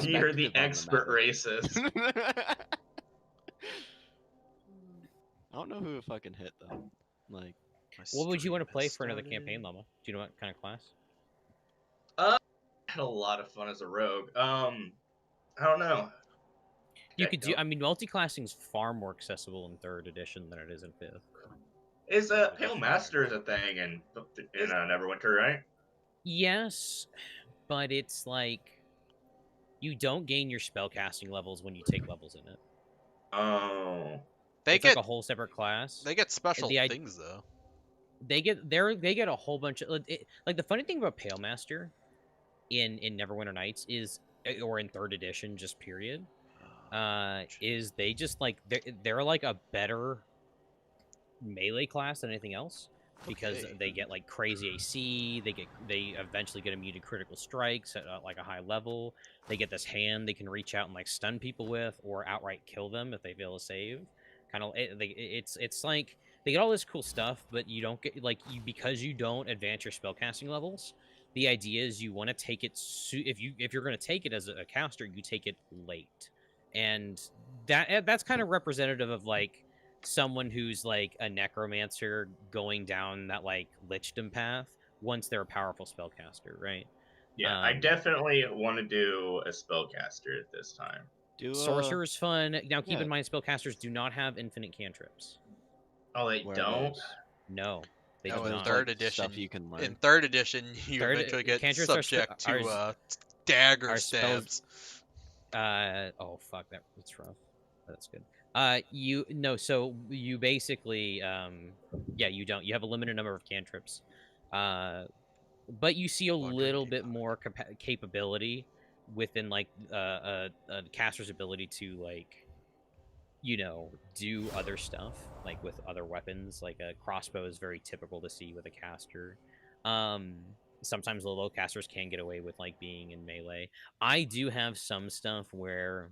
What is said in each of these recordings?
You're the expert racist. I don't know who it fucking hit though. Like, What would you want to play for another campaign, Llama? Do you know what kind of class? I had a lot of fun as a rogue. I don't know. You could do. I mean, multi-classing is far more accessible in 3rd edition than it is in 5th. Is Pale Master is a thing in Neverwinter, right? Yes, but it's like you don't gain your spellcasting levels when you take levels in it. Oh, It's like a whole separate class. They get special things though. They get a whole bunch of like the funny thing about Pale Master in Neverwinter Nights is, or in 3rd edition, just period, is they just like they're like a better melee class than anything else because they get like crazy AC. They eventually get immune to critical strikes at like a high level. They get this hand they can reach out and like stun people with, or outright kill them if they fail to save. Kind of, it's like they get all this cool stuff, but you don't get because you don't advance your spellcasting levels. The idea is you want to take it if you're going to take it as a caster, you take it late, and that's kind of representative of like someone who's like a necromancer going down that like lichdom path once they're a powerful spellcaster, right? Yeah, I definitely want to do a spellcaster at this time. Sorcerer's fun. Now keep in mind, spellcasters do not have infinite cantrips. Oh, they don't? No. They No, do in not. 3rd edition, stuff you can learn. In 3rd edition, you eventually get subject to dagger stabs. Oh fuck, that's rough. That's good. So you basically, you don't. You have a limited number of cantrips, but you see a little bit more capability within like a caster's ability to like, do other stuff like with other weapons. Like a crossbow is very typical to see with a caster. Sometimes the low casters can get away with like being in melee. I do have some stuff where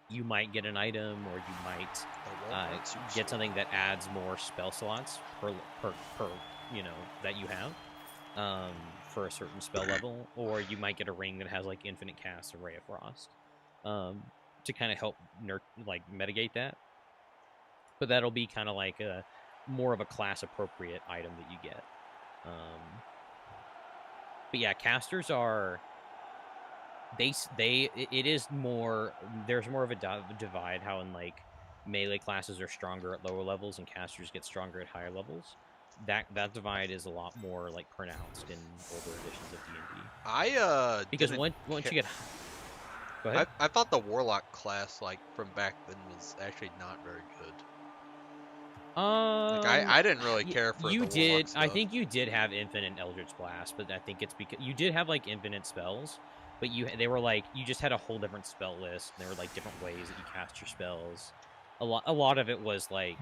you might get an item, or you might get something that adds more spell slots per that you have for a certain spell level, or you might get a ring that has like infinite cast and Ray of Frost to kind of help mitigate that. But that'll be kind of like a more of a class appropriate item that you get. But yeah, casters are. It is more. There's more of a divide. How in like melee classes are stronger at lower levels and casters get stronger at higher levels. That divide is a lot more like pronounced in older editions of D&D. Because once you get. Go ahead. I thought the warlock class like from back then was actually not very good. I didn't really care for you the did. warlock stuff. I think you did have infinite Eldritch Blast, but I think it's because you did have like infinite spells, but they were like you just had a whole different spell list. And there were like different ways that you cast your spells. A lot of it was like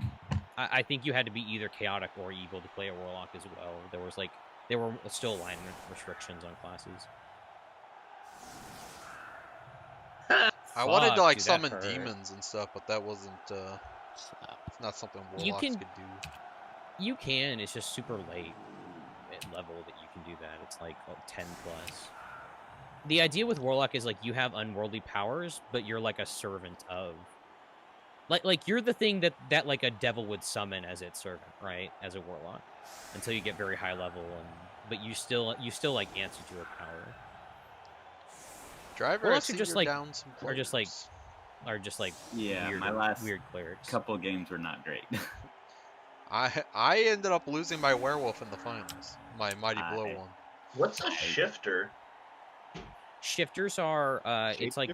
I think you had to be either chaotic or evil to play a warlock as well. There were still alignment restrictions on classes. I wanted to like summon demons and stuff, but that wasn't. It's not something warlocks could do. You can. It's just super late at level that you can do that. It's like 10 plus. The idea with warlock is like you have unworldly powers, but you're like a servant of. Like you're the thing that like a devil would summon as its servant, right? As a warlock, until you get very high level, but you still like answer to a power. Driver, warlocks are just like down some players. are just like yeah. Weird, my last weird clerics. Couple games were not great. I ended up losing my werewolf in the finals. My mighty blow one. What's a shifter? Shifters are it's like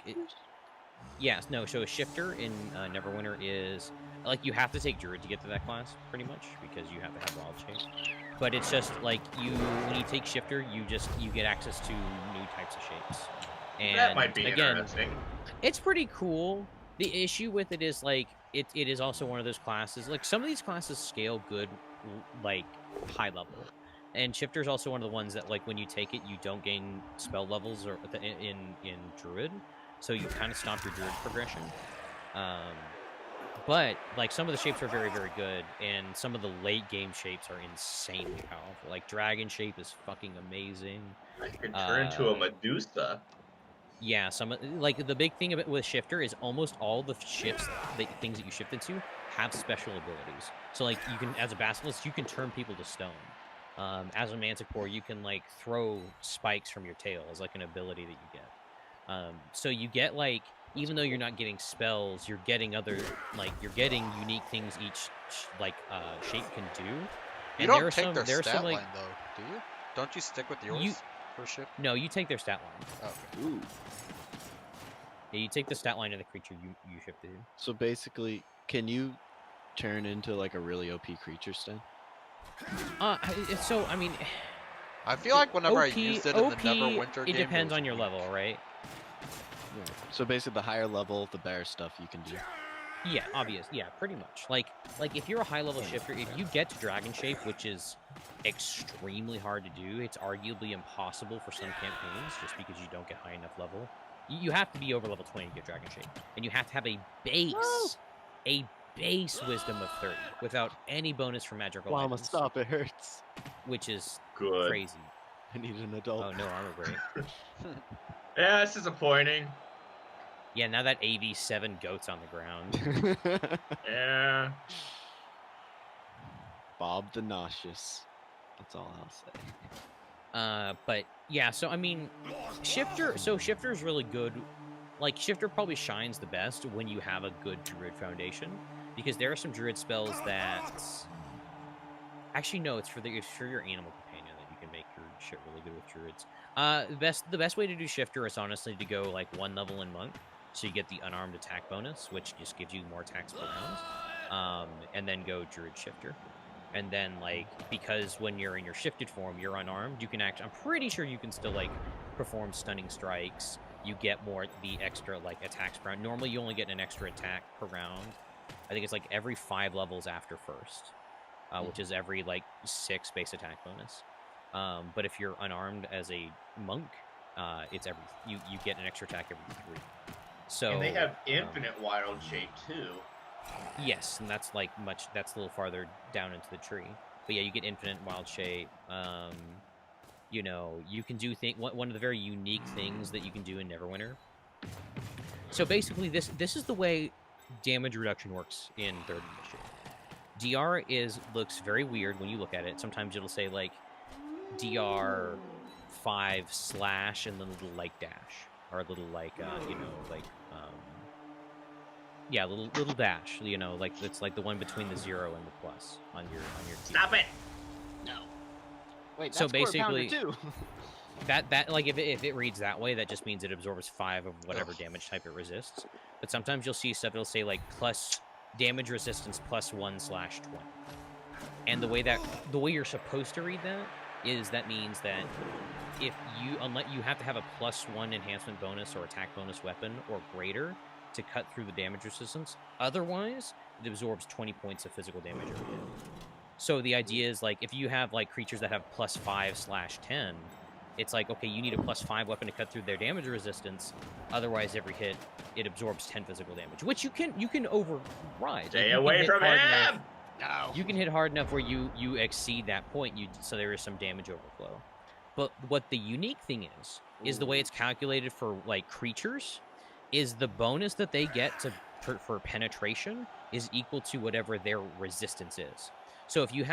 yes, no. So a shifter in Neverwinter is like you have to take druid to get to that class, pretty much, because you have to have wild shape. But it's just like when you take shifter, you get access to new types of shapes. And that might be again, interesting. It's pretty cool. The issue with it is like it is also one of those classes. Like some of these classes scale good, like high level, and shifter is also one of the ones that like when you take it, you don't gain spell levels or in druid, so you kind of stop your druid progression. But like some of the shapes are very, very good, and some of the late game shapes are insanely powerful. Like dragon shape is fucking amazing. I could turn into a Medusa. Yeah, like the big thing about with shifter is almost all the shifts, the things that you shift into, have special abilities. So like you can, as a basilisk, you can turn people to stone. As a manticore, you can like throw spikes from your tail as like an ability that you get. So you get like, even though you're not getting spells, you're getting other you're getting unique things each shape can do. You And don't take their there are stat some like line though, do you? Don't you stick with yours for shift? no, you take their stat line. Okay. Ooh. Yeah, you take the stat line of the creature you shifted in. So basically, can you turn into like a really OP creature, Stan? So I mean, I feel like whenever I OP, used it in the OP, Neverwinter it game, depends was on your weak. level, right? Yeah. So basically, the higher level, the better stuff you can do. Yeah, obvious. Yeah, pretty much. Like if you're a high level shifter, if you get to dragon shape, which is extremely hard to do, it's arguably impossible for some campaigns just because you don't get high enough level. You have to be over level 20 to get dragon shape, and you have to have a base wisdom of 30 without any bonus from magical Llama, items, stop! It hurts. which is Good. crazy. I need an adult. Oh, no armor break. Yeah, it's disappointing. Yeah, now that AV7 goat's on the ground. Yeah. Bob the Nauseous. That's all I'll say. But yeah, so I mean, shifter is really good. Like shifter probably shines the best when you have a good druid foundation, because there are some druid spells that actually no, it's for your animal companion that you can make your shit really good with druids. The best way to do shifter is honestly to go like 1 level in monk, so you get the unarmed attack bonus, which just gives you more attacks per round. And then go druid shifter. And then, like, because when you're in your shifted form, you're unarmed, you can I'm pretty sure you can still, like, perform stunning strikes. You get the extra, like, attacks per round. Normally, you only get an extra attack per round. I think it's, like, every 5 levels after first, which is every, like, 6 base attack bonus. But if you're unarmed as a monk, it's you get an extra attack every 3. So, And they have infinite wild shape, too. Yes, and that's that's a little farther down into the tree. But yeah, you get infinite wild shape. You know, you can do one of the very unique things that you can do in Neverwinter. So basically, this is the way damage reduction works in 3rd edition. DR looks very weird when you look at it. Sometimes it'll say like DR 5 / and then a little like dash, or a little like yeah, little dash, you know, like it's like the one between the 0 and the plus on your key. Stop it! No. Wait, that's So basically, too. that like if it reads that way, that just means it absorbs 5 of whatever damage type it resists. But sometimes you'll see stuff that'll say like plus damage resistance +1/20. And the way you're supposed to read that is that means that if unless you have to have a +1 enhancement bonus or attack bonus weapon or greater to cut through the damage resistance. Otherwise, it absorbs 20 points of physical damage every hit. So the idea is, like, if you have, like, creatures that have +5/10, it's like, okay, you need a +5 weapon to cut through their damage resistance. Otherwise, every hit, it absorbs 10 physical damage, which you can override. Stay away from him! No. You can hit hard enough where you exceed that point, so there is some damage overflow. But what the unique thing is the way it's calculated for, like, creatures is the bonus that they get for penetration is equal to whatever their resistance is. So if you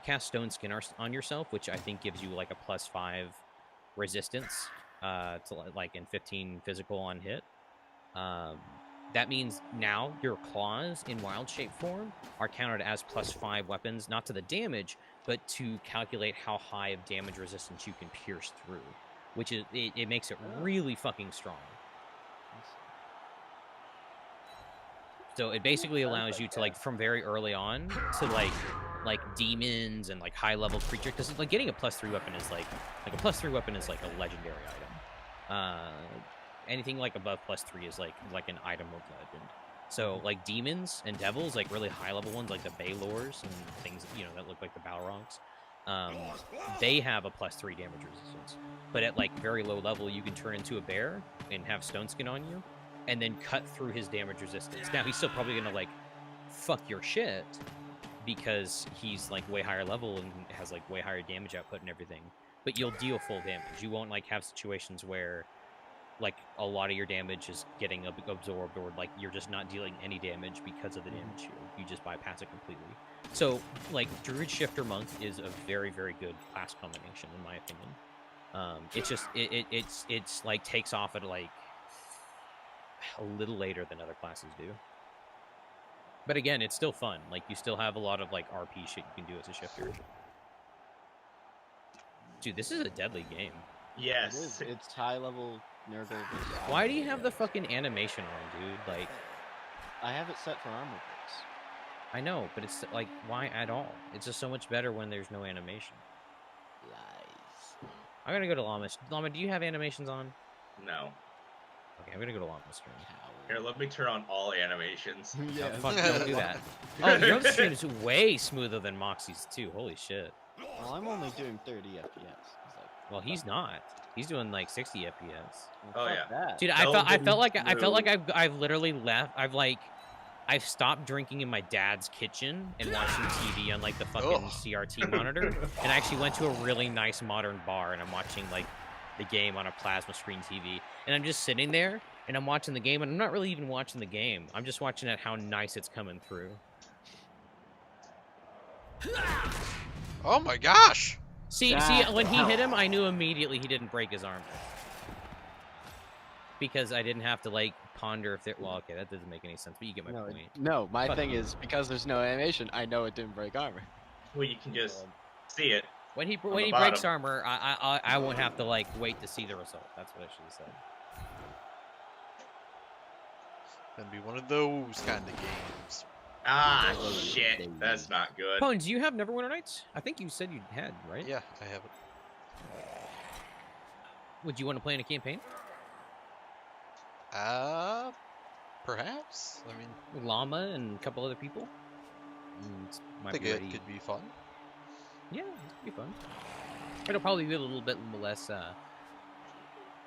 cast Stone Skin on yourself, which I think gives you like a +5 resistance to like in 15 physical on hit, that means now your claws in wild shape form are counted as +5 weapons, not to the damage, but to calculate how high of damage resistance you can pierce through, which is it makes it really fucking strong. So it basically allows you to, like, from very early on to like demons and like high level creatures, because like getting a +3 weapon is like a +3 weapon is like a legendary item. Anything like above +3 is like an item of legend. So like demons and devils, like really high level ones, like the Baylors and things, you know, that look like the Balrogs, they have a +3 damage resistance. But at like very low level, you can turn into a bear and have Stone Skin on you, and then cut through his damage resistance. Now, he's still probably gonna, like, fuck your shit, because he's, like, way higher level and has, like, way higher damage output and everything. But you'll deal full damage. You won't, like, have situations where like a lot of your damage is getting absorbed, or like you're just not dealing any damage because of the damage shield. You just bypass it completely. So like Druid Shifter Monk is a very, very good class combination in my opinion. It's just it's like takes off at like a little later than other classes do. But again, it's still fun. Like you still have a lot of like RP shit you can do as a shifter. Dude, this is a deadly game. Yes. It is. It's high level Nurgle. Why do you have the fucking animation on, dude? Like, I have it set for armor breaks. I know, but it's like, why at all? It's just so much better when there's no animation. Lies. I'm gonna go to Llama. Llama, do you have animations on? No. Okay, I'm gonna go to Llama's stream. Here, let me turn on all animations. Yeah. Oh, fuck, don't do that. Oh, your stream is way smoother than Moxie's too. Holy shit. Well, I'm only doing 30 FPS. Well, he's not. He's doing like 60 FPS. Oh, yeah. That. Dude, I felt like I've literally left. I've stopped drinking in my dad's kitchen and watching TV on like the fucking CRT monitor, and I actually went to a really nice modern bar and I'm watching like the game on a plasma screen TV, and I'm just sitting there and I'm watching the game, and I'm not really even watching the game. I'm just watching it how nice it's coming through. Oh my gosh! See, when he hit him, I knew immediately he didn't break his armor. Because I didn't have to, like, ponder if there... Well, okay, that doesn't make any sense, but you get my point. No, my thing is, because there's no animation, I know it didn't break armor. Well, you can just see it. When he breaks armor, I won't have to, like, wait to see the result. That's what I should have said. Gonna be one of those kind of games. Ah, shit. That's not good. Pone, do you have Neverwinter Nights? I think you said you had, right? Yeah, I have it. Would you want to play in a campaign? Perhaps. I mean, With Llama and a couple other people? I think it could be fun. Yeah, it could be fun. It'll probably be a little bit less,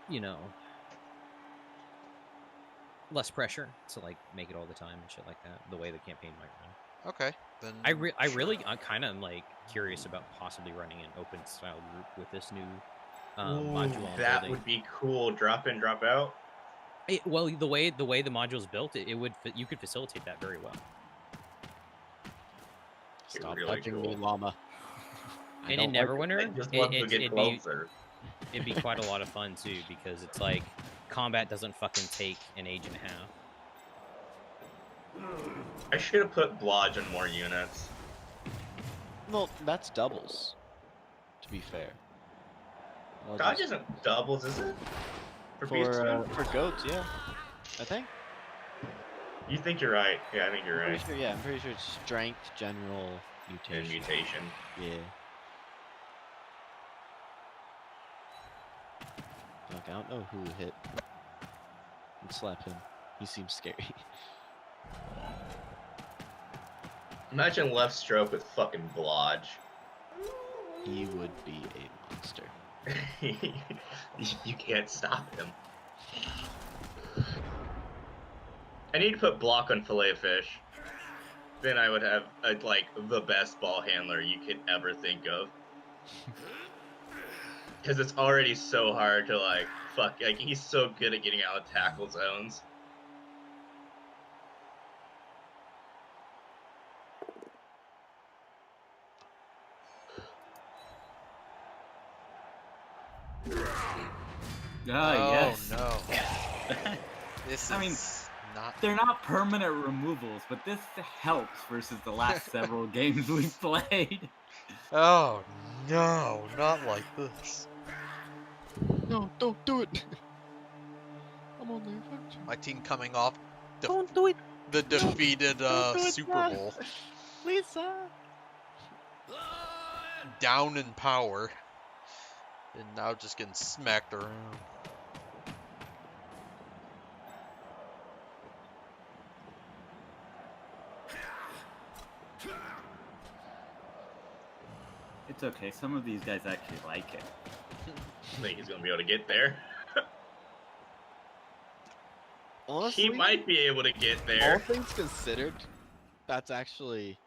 you know, less pressure to like make it all the time and shit like that. The way the campaign might run. Okay, then. I kind of like curious about possibly running an open style group with this new module. That would be cool. Drop in, drop out. Well, the way the module's built, you could facilitate that very well. Stop touching me, Llama. And in Neverwinter, it'd be quite a lot of fun too, because it's like combat doesn't fucking take an age and a half. I should have put Blodge on more units. Well, that's doubles, to be fair. Dodge isn't doubles, is it? For goats, yeah. I think. You think you're right. Yeah, I think you're right. I'm pretty sure it's strength, general, mutation. And mutation. Yeah. Look, I don't know who hit. Let's slap him. He seems scary. Imagine left stroke with fucking Blodge. He would be a monster. You can't stop him. I need to put block on fillet of fish. Then I would have like the best ball handler you could ever think of. Because it's already so hard to like he's so good at getting out of tackle zones. Yes. No. This I mean, not. They're not permanent removals, but this helps versus the last several games we've played. Oh no, not like this. No, don't do it. I'm only a virgin. My team coming off Don't do it. the defeated Don't do it, Super sir. Bowl. Lisa. Down in power. And now just getting smacked around. It's okay. Some of these guys actually like it. I think he's gonna be able to get there. Honestly, He might be able to get all there. things considered, that's actually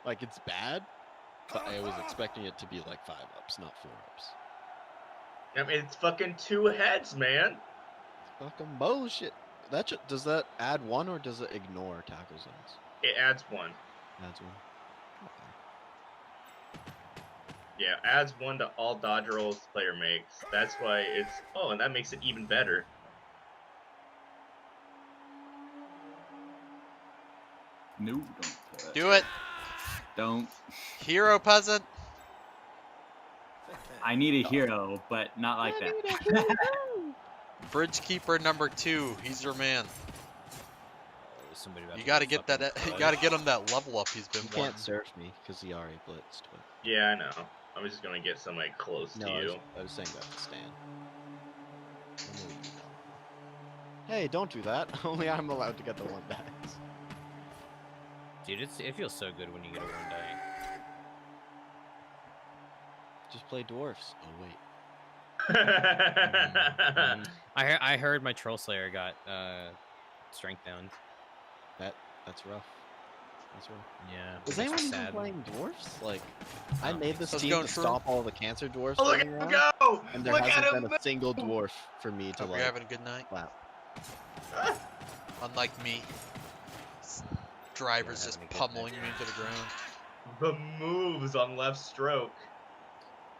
like it's bad, but I was expecting it to be like 5 ups, not 4 ups. I mean, it's fucking 2 heads, man. Fucking bullshit. Does that add 1 or does it ignore tackle zones? It adds 1. Adds 1. Yeah, adds 1 to all dodge rolls player makes. That's why it's... Oh, and that makes it even better. No, don't Do it. Don't. Hero peasant. I need a hero, but not like that. Bridge keeper number 2. He's your man. Somebody about You to gotta get get that. fucking You gotta get him that level up he's been You wanting. can't surf me because he already blitzed. But... Yeah, I know. I was just gonna get somebody close No, to you. I was saying about the stand. I know you know. Hey, don't do that. Only I'm allowed to get the 1 dice. Dude, it feels so good when you get a 1 die. Just play dwarfs. Oh wait. I heard my Troll Slayer got strength down. That's rough. That's rough. Yeah. Is makes me anyone even sad. playing dwarfs? Like, I don't made think this so. team Let's to go, stop all the cancer dwarfs Oh, look at running him around, go! and there Look at hasn't him been a single dwarf for me to Hope you're like having a good night. slap. Unlike me, drivers Yeah, just having a good pummeling night. me into the ground. The moves on left stroke.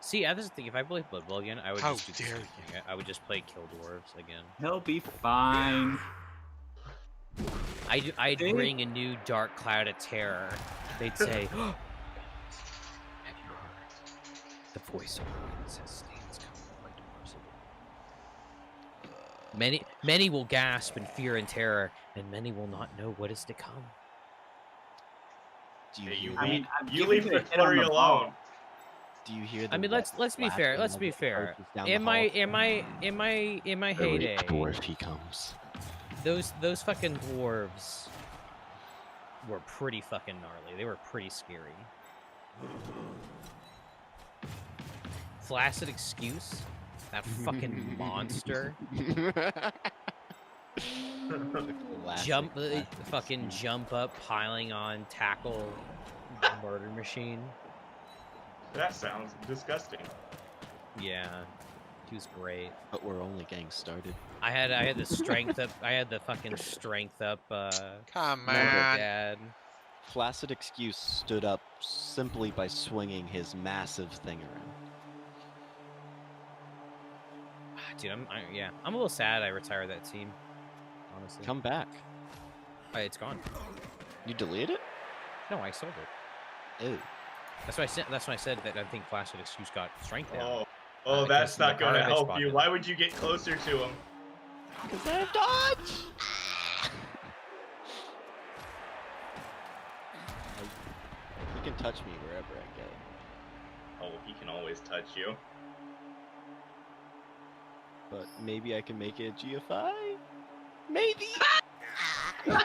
See, I just think if I played Blood Bowl again, I would How just do the dare same thing. I would just play Kill Dwarves again. He'll be fine. I'd See? bring a new dark cloud of terror. They'd say, "Have you heard? The voice of the wind says stands coming by dwarves." Many will gasp in fear and terror, and many will not know what is to come. Do you Hey, hear you that? leave, I'm you giving leave it a the hit on flurry the ball. alone. Do you hear the I mean, let's be fair. Let's be fair. In my heyday, dwarf he comes. those fucking dwarves were pretty fucking gnarly. They were pretty scary. Flaccid Excuse, that fucking monster. Fucking jump up, piling on, tackle, murder machine. That sounds disgusting. Yeah, he was great. But we're only getting started. I had the strength up. I had the fucking strength up. Come Remember, on. Dad. Flaccid Excuse stood up simply by swinging his massive thing around. Dude, I'm a little sad I retired that team. Honestly, Come back. it's gone. You deleted it? No, I sold it. Ew. That's why I said that I think Flaccid Excuse got strength down. Oh, that's not going to garbage help you. bucket. Why would you get closer to him? Because I have dodge! You can touch me wherever I go. Oh, he can always touch you. But maybe I can make it a GFI? Maybe! Double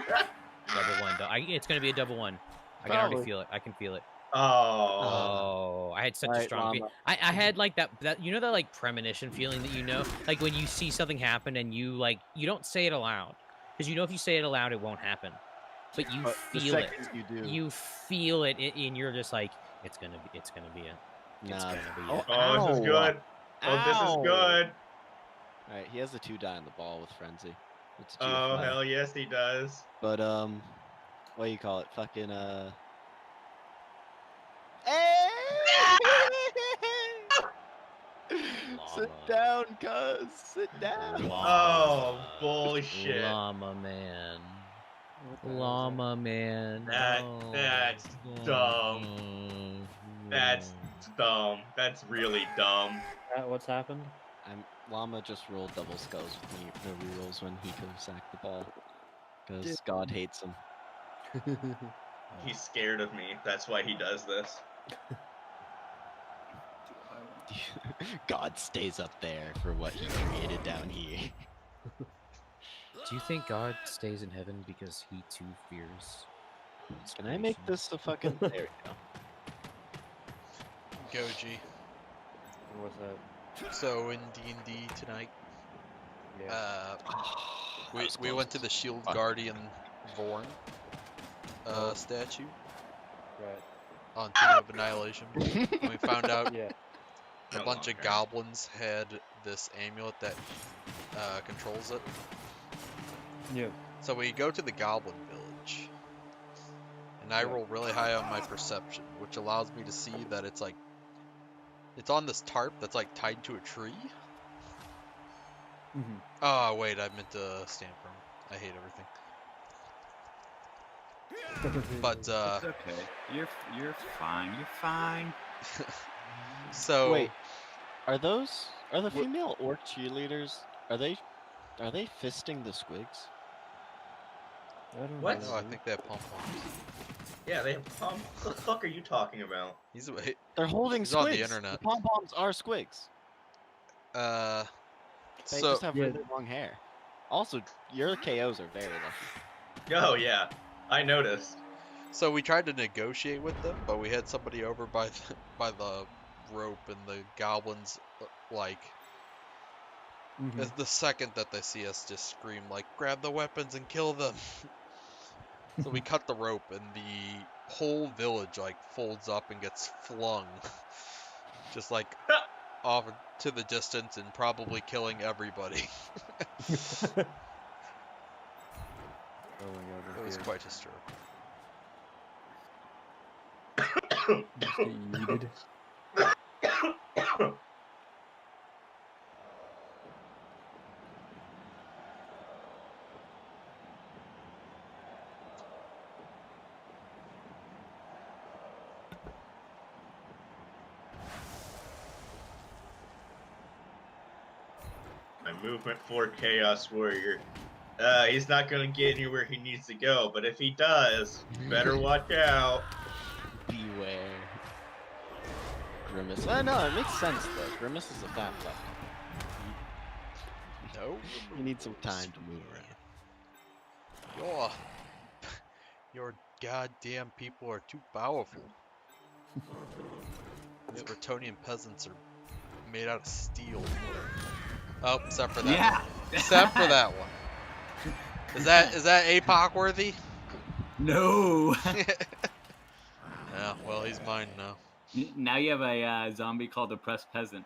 one. It's gonna be a double one. I can already Probably. feel it. I can feel it. Oh. Oh, I had such a Alright, strong feeling. I had like that you know that like premonition feeling that like when you see something happen and you don't say it aloud because if you say it aloud it won't happen, but you feel it. You do. You feel it and you're just like it's gonna be it. It's gonna be it. Oh, this is good. Oh, this is good. Alright, he has a 2 die on the ball with Frenzy. It's a Oh, GFI. hell yes, he does. But, what do you call it? Fucking, Sit down, cuz. Sit down. Oh, bullshit. Llama man. Llama man. That's dumb. That's dumb. That's really dumb. What's happened? Llama just rolled double skulls with me for rerolls when he could have sacked the ball. Because God hates him. He's scared of me. That's why he does this. God stays up there for what he created down here. Do you think God stays in heaven because he too fears? Can I make this a fucking... There we go. Go, G. What's that? So in D&D tonight, Yeah. we went to the Shield Guardian Vorn statue Right. on Team of Annihilation, and we found out Yeah. a bunch of goblins had this amulet that controls it. Yeah. So we go to the Goblin Village, and I roll really high on my perception, which allows me to see that it's like it's on this tarp that's like tied to a tree. Oh wait, I meant to stamp room. I hate everything. But It's okay. You're fine. You're fine. So Wait, are the female orc cheerleaders? Are they fisting the squigs? I don't What? know. no, I think they have pom-poms. Yeah, they have pom. What the fuck are you talking about? He's They're holding He's squigs. on the internet. Pom poms are squigs. They so just have really long hair. Also, your KOs are very lucky. Oh yeah, I noticed. So we tried to negotiate with them, but we had somebody over by the rope, and the goblins, like, as the second that they see us, just scream, like, grab the weapons and kill them. So we cut the rope, and the whole village, like, folds up and gets flung. Just, like, off to the distance and probably killing everybody. Oh my god. It was quite hysterical. Just get yeeted. My movement for Chaos Warrior. He's not gonna get anywhere he needs to go, but if he does, better watch out. Beware. Grimace. No, it makes sense though. Grimace is a fat fuck. No. You need some time to move around. Your goddamn people are too powerful. These Bretonnian peasants are made out of steel. Oh, except for that. Yeah. One. Except for that one. Is that APOC worthy? No. Yeah. Well, he's mine now. Now you have a zombie called Oppressed Peasant.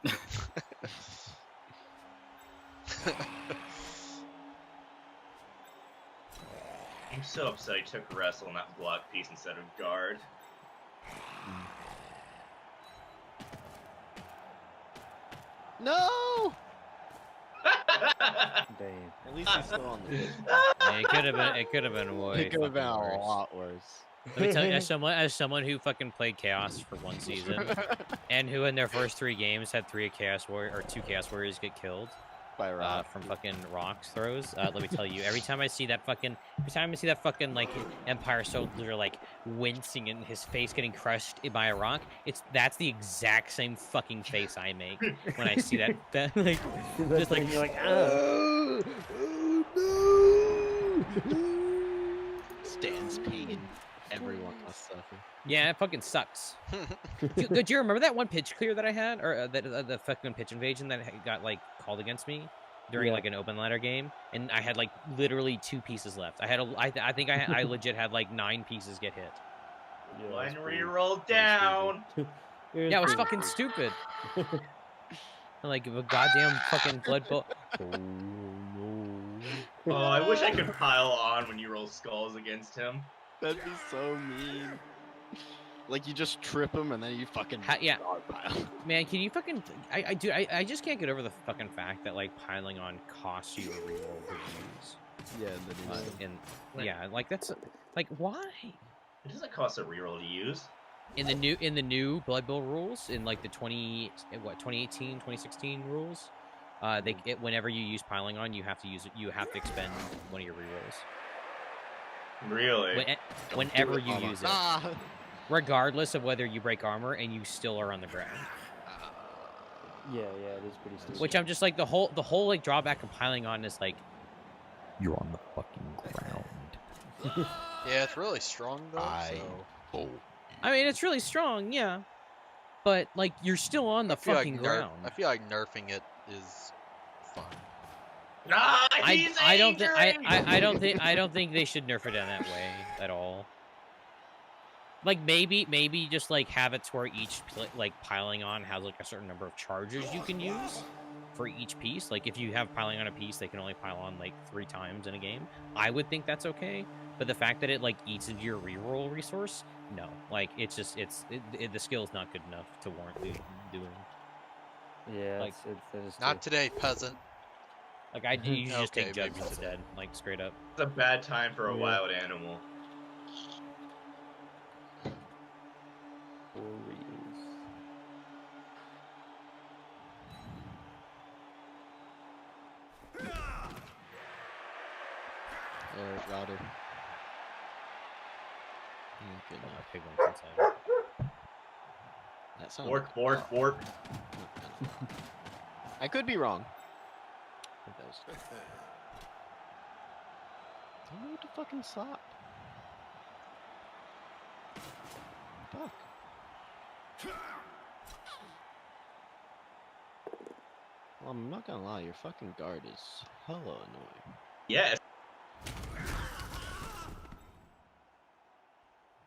I'm so upset he took wrestle on that block piece instead of guard. No! Damn. At least he's still on the pitch. Yeah, it could have been way. It could have been fucking a worse. lot worse. Let me tell you, as someone who fucking played Chaos for one season, and who in their first 3 games had 2 Chaos Warriors get killed By rock. from fucking rocks throws. Let me tell you, every time I see that fucking like Empire soldier like wincing and his face getting crushed by a rock, that's the exact same fucking face I make when I see that like just like you're like, Oh no! Stands pain. Everyone must suffer. yeah, it fucking sucks. Do you remember that one pitch clear that I had, or the fucking pitch invasion that got like called against me during Yeah. like an open ladder game, and I had like literally 2 pieces left. I think I legit had like 9 pieces get hit. yeah, One it's pretty- reroll pretty down. stupid. Yeah, it was pretty fucking stupid. Like a goddamn fucking blood bowl. Oh no. Oh, I wish I could pile on when you roll skulls against him. That'd be so mean. Like you just trip him and then you fucking Yeah. dog pile. Man, can you fucking? I just can't get over the fucking fact that like piling on costs you a reroll to use. Yeah, and then he's And yeah, like that's like why? It doesn't cost a reroll to use. In the new Blood Bowl rules, in like the 2018, 2016 rules, whenever you use piling on, you have to expend one of your rerolls. Really? Whenever you use it, Ah! regardless of whether you break armor and you still are on the ground. Yeah, it is pretty stupid. Which I'm just like the whole like drawback of piling on is like you're on the fucking ground. Yeah, it's really strong though. So. I mean, it's really strong, yeah, but like you're still on the fucking ground. I feel like nerfing it is fun. Ah, he's I don't angry! I don't think they should nerf it in that way at all. Like maybe just like have it to where each like piling on has like a certain number of charges you can use. for each piece. Like if you have piling on a piece, they can only pile on like 3 times in a game. I would think that's okay. But the fact that it like eats into your reroll resource, no. Like it's just the skill is not good enough to warrant doing. Yeah, Like, that is Not today, peasant. like I you just Okay, take jugs maybe instead, like straight up. It's a bad time for a Yeah. wild animal. for reals. Router. Okay, Oh, no. my pig went inside. That sounds. Bork. I could be wrong. It does. Tell me what to fucking stop. Fuck. Well, I'm not gonna lie, your fucking guard is hella annoying. Yes,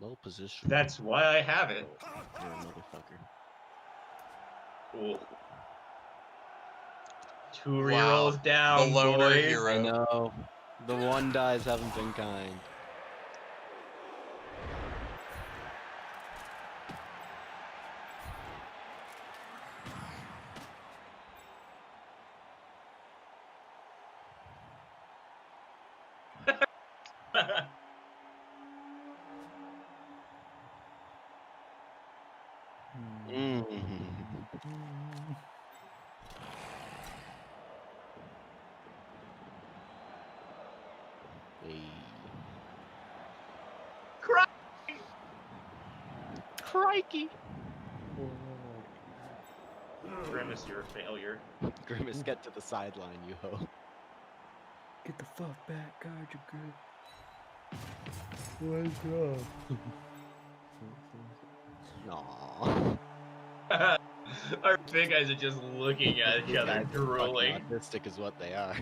Low position. that's why I have it. You're a motherfucker. Cool. 2 Wow. rerolls down, The loner boys. hero. I know. The one dies haven't been kind. Hey. Crikey! Grimace, you're a failure. Grimace, get to the sideline, you ho. Get the fuck back, God, you're good. What's up? Aww. Our big guys are just looking at each These other, guys are fucking drooling. autistic is what they are.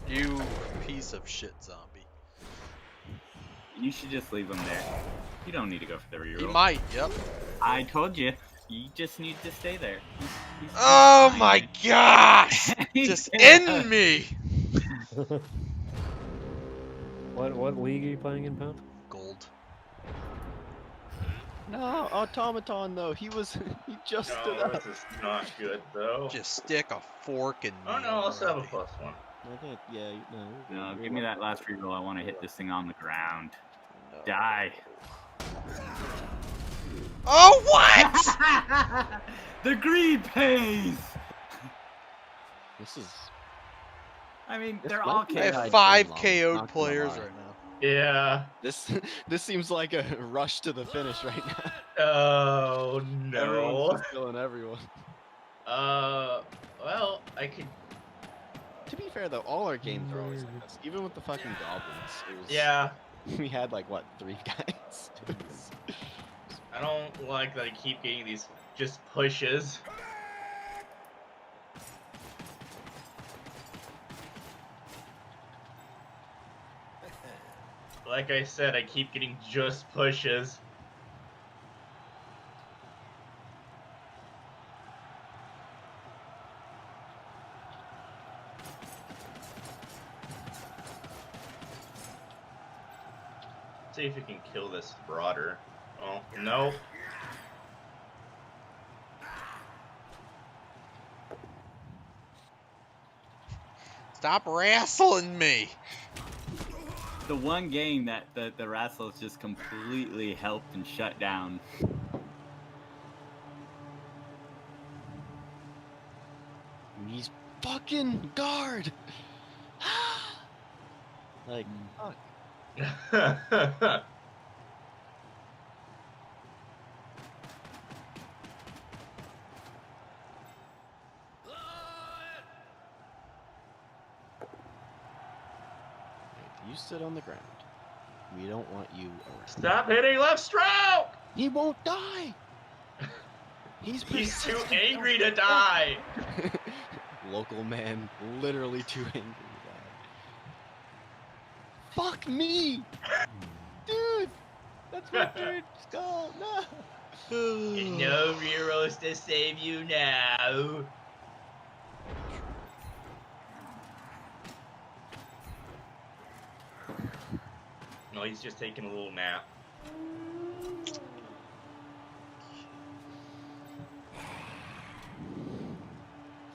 You piece of shit zombie. You should just leave him there. You don't need to go for the reroll. He might, yep. I told you. You just need to stay there. He's Oh fine. my gosh! Just end me! What league are you playing in, Pound? Gold. No, automaton though. He just stood No, up. this is not good though. Just stick a fork in me. Oh no, I'll still have a already. +1. I think, yeah, no. No, give me that last reroll. I want to hit this thing on the ground. No. Die. Oh, what?! The greed pays! This is. I mean, This they're might all be I a chaos. have high 5 game, KO'd not gonna players lie. right now. Yeah. This seems like a rush to the finish right now. Oh Everyone's no. just killing everyone. Well, I could. To be fair though, all our games are always like this. Even with the fucking goblins, it was. Yeah. We had like what, 3 guys? I don't like that I keep getting these just pushes. Like I said, I keep getting just pushes. See if we can kill this broader. Oh, no. Stop wrestling me! The one game that the wrestlers just completely helped and shut down. He's fucking guard. Like, fuck. You sit on the ground. We don't want you around. Stop hitting left stroke! He won't die. He's too persistent. angry to die. Local man, literally too angry to die. Fuck me, dude. That's my third skull. No. No rerolls to save you now. No, he's just taking a little nap.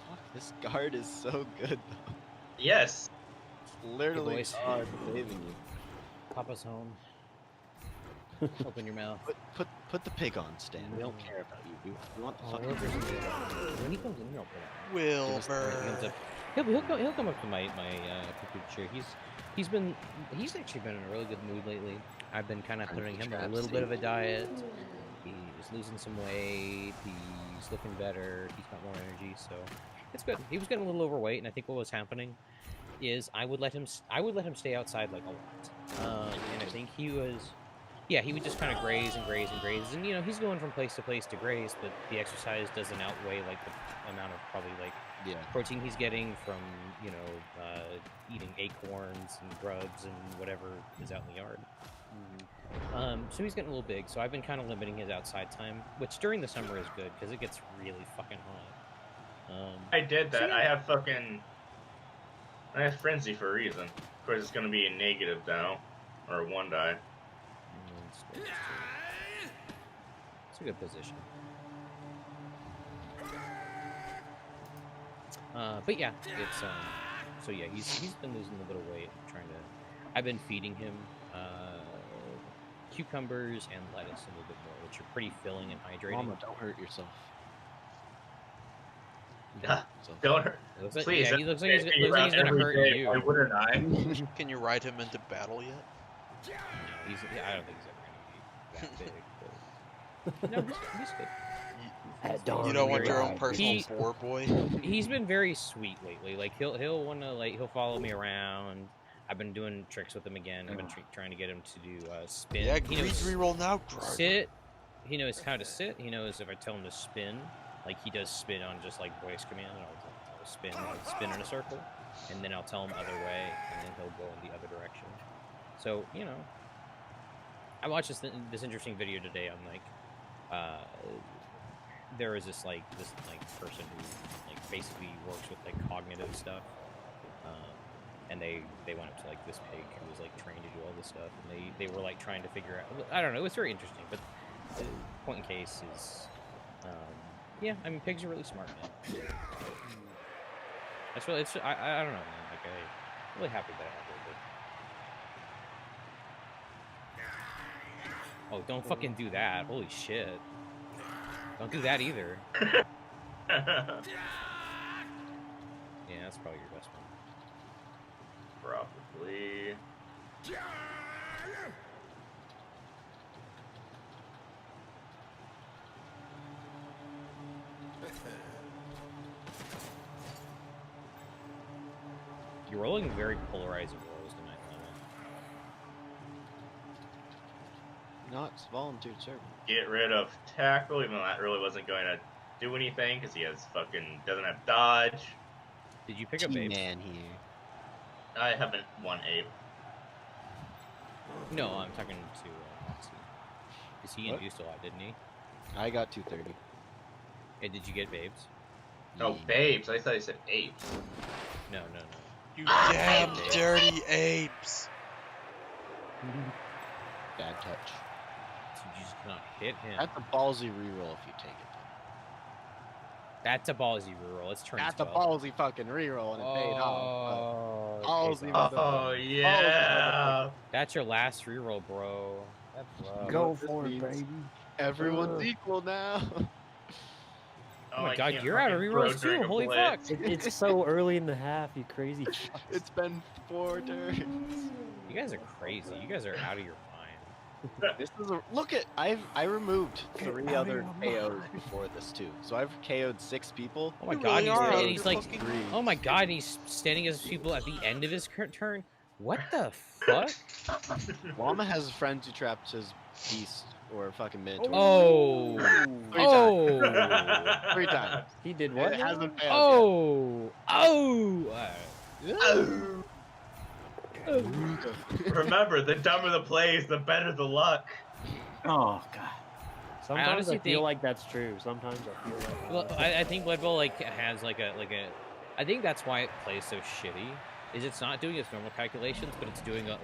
Fuck, this guard is so good though. Yes. It's literally boys. God saving you. Papa's home. Open your mouth. Put the pig on, Stan. We don't care about you. We want the Oh, fucking Wilbur's pig. in there. When he comes in, he'll put it on. He comes Wilbur. up. He'll come up to my computer chair. He's actually been in a really good mood lately. I've been kind of Trying to putting be him on a trapped, little see? bit of a diet. He's losing some weight. He's looking better. He's got more energy, so it's good. He was getting a little overweight, and I think what was happening is I would let him stay outside like a lot, and I think he would just kind of graze and graze and graze, and he's going from place to graze, but the exercise doesn't outweigh like the amount of probably like protein he's getting from eating acorns and grubs and whatever is out in the yard. So he's getting a little big, so I've been kind of limiting his outside time, which during the summer is good because it gets really fucking hot. I did that. So, yeah. I have frenzy for a reason. Of course, it's gonna be a negative now, or a 1 die. It's a good position. But yeah, it's so yeah, he's been losing a little weight. I've been feeding him cucumbers and lettuce a little bit more, which are pretty filling and hydrating. Mama, don't hurt yourself. Don't hurt. It looks like, Please. yeah, he looks like he's Be gonna around every hurt day, you. why wouldn't I? Can you ride him into battle yet? No, I don't think he's ever gonna be that big. But... No, he's good. At dawn, You don't want we your own ride. personal boar boy? He's been very sweet lately. Like he'll want to he'll follow me around. I've been doing tricks with him again. I've been trying to get him to do spin. Yeah, He knows reroll now, driver. sit. He knows how to sit. He knows if I tell him to spin, like he does spin on just like voice command. I'll spin in a circle, and then I'll tell him other way, and then he'll go in the other direction. So I watched this interesting video today on like there is this person who like basically works with like cognitive stuff, and they went up to like this pig who was like trained to do all this stuff, and they were like trying to figure out. I don't know. It was very interesting, but the point in case is, yeah. I mean, pigs are really smart, man. That's really. I don't know, man. Like I'm really happy that I have it. Oh, don't fucking do that! Holy shit! Don't do that either. Yeah, that's probably your best one. Probably. You're rolling very polarizing rolls tonight, Lana. Not volunteered servant. Get rid of tackle, even though that really wasn't going to do anything because he doesn't have dodge. Did you pick up ape? Man here. I haven't won ape. No, I'm talking to Moxie. Because he What? induced a lot, didn't he? I got 230. Hey, did you get babes? Oh, babes. I thought you said apes. No. You damn dirty apes! Bad touch. So you just cannot hit him. That's a ballsy reroll if you take it. That's a ballsy reroll. Let's turn That's a 12. ballsy fucking reroll and it paid off. Oh, Ballsy. Oh, yeah. that's your last reroll, bro. That's rough. Go This for it, means- baby. Everyone's equal now. Oh my I god, can't you're out of fucking rerolls throw too. Dragon Holy Blitz. fuck. It's so early in the half, you crazy. fuck. It's been 4 turns. You guys are crazy. You guys are out of your mind. This is a look at I removed 3 other KOs before this too. So I've KO'd 6 people. Oh my You god, really are out of he's your like, fucking Three. oh my god, he's standing as people at the end of his current turn. What the fuck? Llama has friends who trapped his beast or fucking minotaur. Oh, 3 oh, times. 3 times. He did And what? it now? hasn't failed oh, oh. Oh. Remember, the dumber the plays, the better the luck. Oh god. Sometimes I honestly feel think- like that's true. Sometimes I feel like. Well, I think Blood Bowl like has like a I think that's why it plays so shitty. Is it's not doing its normal calculations, but it's doing a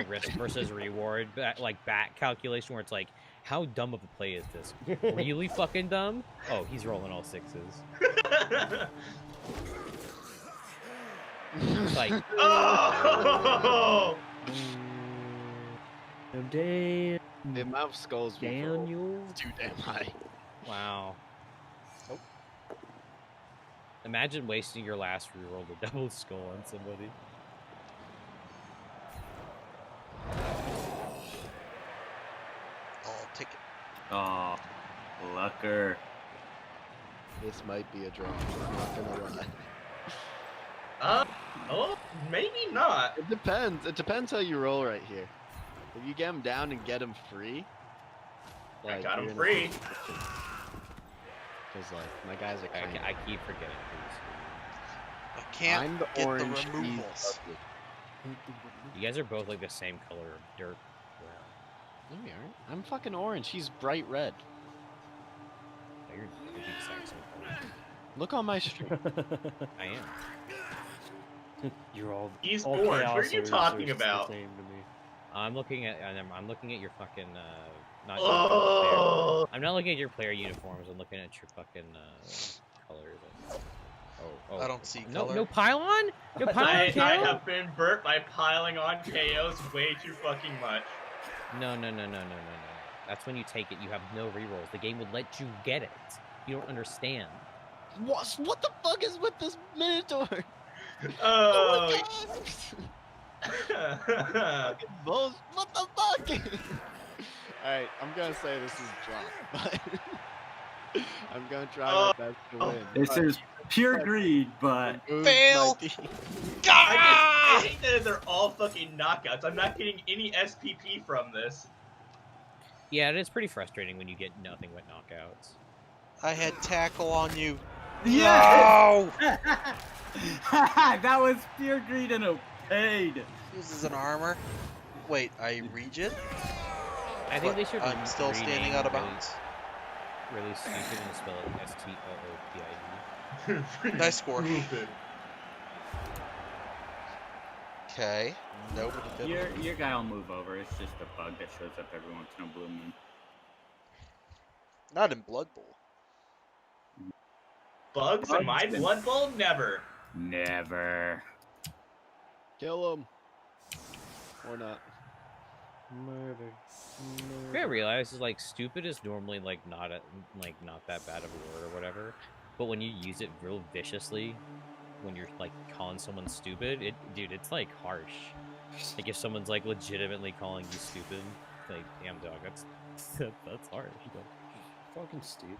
risk versus reward back calculation where it's like, how dumb of a play is this? Really fucking dumb? Oh, he's rolling all sixes. Like, Oh! Damn, The amount of skulls we rolled Daniel. is too damn high. wow. Nope. Imagine wasting your last reroll to double skull on somebody. I'll take it. Oh, Lucker. This might be a draw. I'm not gonna lie. Oh, maybe not. It depends. It depends how you roll right here. If you get him down and get him free, I got him you're in a free. good position. Cause like my guys are kind of. I keep forgetting who's. I can't I'm the get orange. the he's removals. ugly. You guys are both like the same color of dirt. No, we aren't. I'm fucking orange. He's bright red. Yeah, you're the exact same color. Look on my stream. I am. You're all. He's all orange. What are chaos you are talking just about? The same to me. I'm looking at your fucking not your player. Oh! I'm not looking at your player uniforms. I'm looking at your fucking colors. Oh, I don't see no color. no pylon. No pylon. I KO? have been burnt by piling on KOs way too fucking much. No. That's when you take it. You have no rerolls. The game would let you get it. You don't understand. What the fuck is with this Minotaur? Oh. Fucking balls. What the fuck? Alright, I'm gonna say this is a draw, but I'm gonna try my best to win. This But is pure greed, but remove Fail! my team. I hate that they're all fucking knockouts. I'm not getting any SPP from this. Yeah, it is pretty frustrating when you get nothing but knockouts. I had tackle on you. yeah, No! that was pure greed and paid. Uses an armor. Wait, I regen? I think they should. I'm still standing out of really- bounds. Really stupid and spell it STOOPID. Nice score. Stupid. Okay. Nobody did. Your guy will move over. It's just a bug that shows up every once in a blue moon. Not in Blood Bowl. Bugs in my Bugs. Blood Bowl? Never. Never. Kill him. Or not. Murder. What I realize is like stupid is normally like not that bad of a word or whatever, but when you use it real viciously, when you're like calling someone stupid, dude, it's like harsh. Like if someone's like legitimately calling you stupid, like damn dog, that's harsh. Fucking stupid.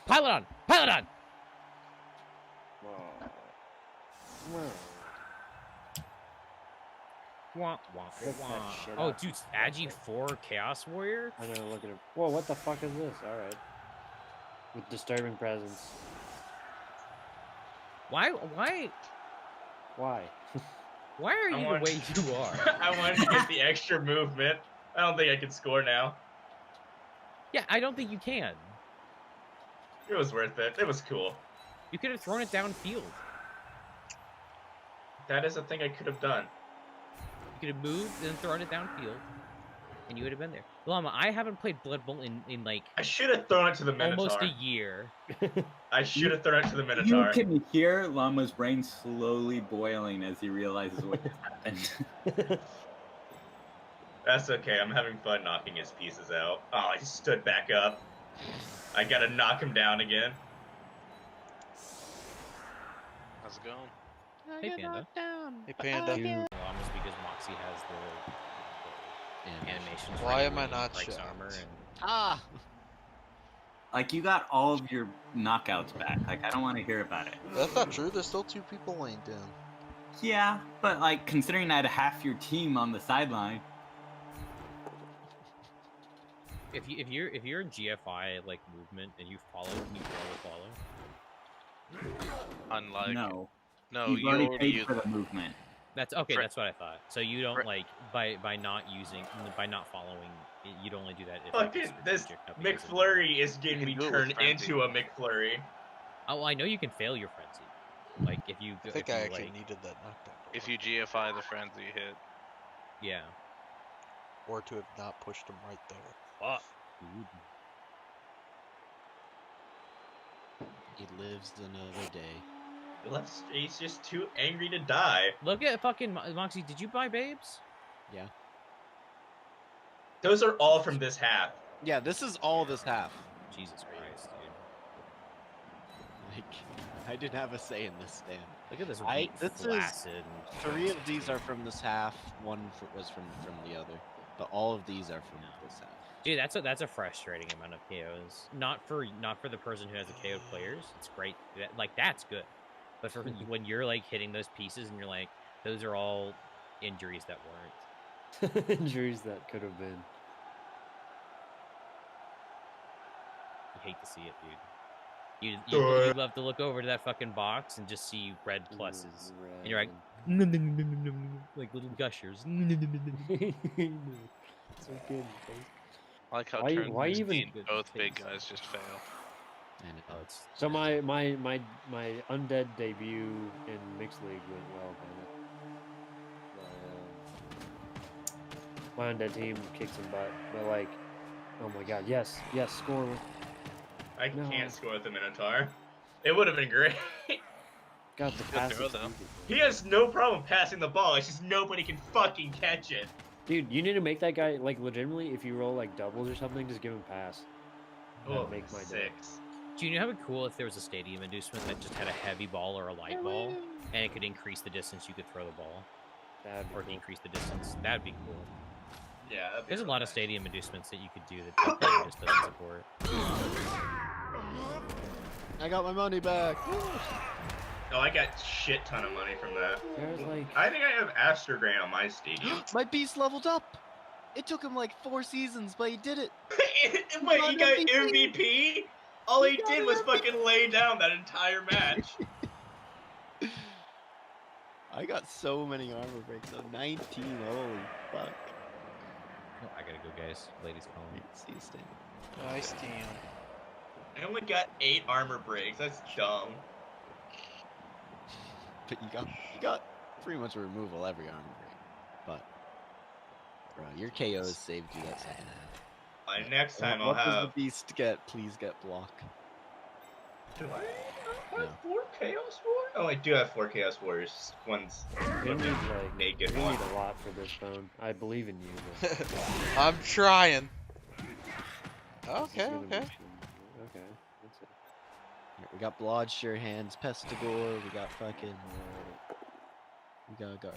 Pylon! Pylon! Whoa. Wah, wah, Look that wah. shit Oh, up. dude, Agi 4 Chaos Warrior? I know, look at him. Whoa, what the fuck is this? Alright. With disturbing presence. Why Why? are you the way you are? I wanted to get the extra movement. I don't think I can score now. Yeah, I don't think you can. It was worth it. It was cool. You could have thrown it downfield. That is a thing I could have done. You could have moved and thrown it downfield, and you would have been there. Llama, I haven't played Blood Bowl in like I should have thrown it to the Minotaur. almost a year. I should have thrown it to the You Minotaur. can hear Llama's brain slowly boiling as he realizes what just happened. That's okay. I'm having fun knocking his pieces out. Oh, he stood back up. I gotta knock him down again. How's it going? Hey, Panda. Hey, Panda. Llama's because Moxie has the animations. for Why am I when he not breaks shocked? armor and Ah! Like, you got all of your knockouts back. Like, I don't want to hear about it. That's not true. There's still 2 people laying down. Yeah, but, like, considering I had half your team on the sideline. if you're in GFI like movement and you follow, can you follow? Unlike No. no, You've you already already paid used for the movement. That's okay. Right. That's what I thought. So you don't Right. like by not following You'd only do that if Fucking it's this strategic, not because of- McFlurry is getting You me can do it with turned Frenzy. into a McFlurry. Oh, I know you can fail your frenzy. Like if you. I think if I you, actually like, needed that knockdown. to If work. you GFI the frenzy hit, Yeah. Or to have not pushed him right there. Fuck. Dude. He lives another day. He's just too angry to die. Look at fucking Moxie. Did you buy babes? Yeah. Those are all from this half. Yeah, this is all this half. Jesus Christ, dude. Like, I didn't have a say in this stand. Look at this. This is- flaccid. 3 of these are from this half. 1 was from the other. But all of these are from this half. Dude, that's a frustrating amount of KOs. Not for the person who has the KO players. It's great. That's good. But for when you're like hitting those pieces and you're like, those are all injuries that weren't. Injuries that could have been. I hate to see it, dude. You'd love to look over to that fucking box and just see red pluses. And you're like, like little gushers. So good. I like how Why- turn why 16, even- both big guys just fail. And Oh, it's So my undead debut in mixed league went well, man. My undead team kicked some butt, but like, oh my god, yes, score. I No. can't score with the Minotaur. It would have been great. God, the Good pass throw, is though. easy. He has no problem passing the ball. It's just nobody can fucking catch it. Dude, you need to make that guy like legitimately. If you roll like doubles or something, just give him a pass. That'd Oh, make my day. 6. Do you know how it'd be cool if there was a stadium inducement that just had a heavy ball or a light ball, and it could increase the distance you could throw the ball, That'd be or cool. decrease the distance? That'd be cool. Yeah, that'd be There's a real lot of nice. stadium inducements that you could do that the game just doesn't support. I got my money back. Oh, I got shit ton of money from that. There's like, I think I have Astrograin on my stadium. My beast leveled up. It took him like 4 seasons, but he did it. Wait, got he got MVP? MVP? All he got did was fucking lay down that entire match. I got so many armor breaks. So 19. Holy fuck. Oh, I gotta go, guys. Ladies calling me. See you, Stan. Nice team. I only got 8 armor breaks. That's dumb. But you got pretty much a removal every armor break. But bro, your KOs saved you that second half. Next time I'll What does have. the beast get? Please get block. Do I No. have 4 Chaos Warriors? Oh, I do have 4 Chaos Warriors. One's you need like, naked you one. need a lot for this phone. I believe in you. But I'm trying. this is Okay, gonna be okay. Okay, that's it. Here, we got Blodge, Sure Hands, Pestigore. We got fucking. We got guard.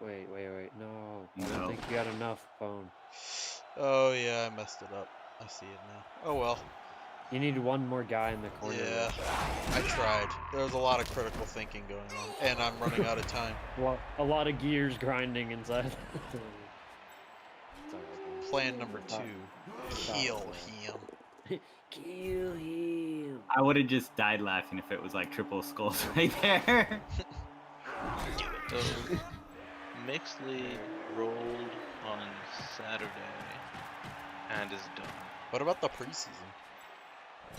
Wait. No, I No. don't think you got enough phone. Oh yeah, I messed it up. I see it now. Oh well. You need one more guy in the corner. Yeah, I tried. There was a lot of critical thinking going on, and I'm running out of time. A lot of gears grinding inside. It's alright, man. Plan number 2. Stop. Kill him. Kill him. I would have just died laughing if it was like triple skulls right there. So, Mixed League rolled on Saturday and is done. What about the preseason?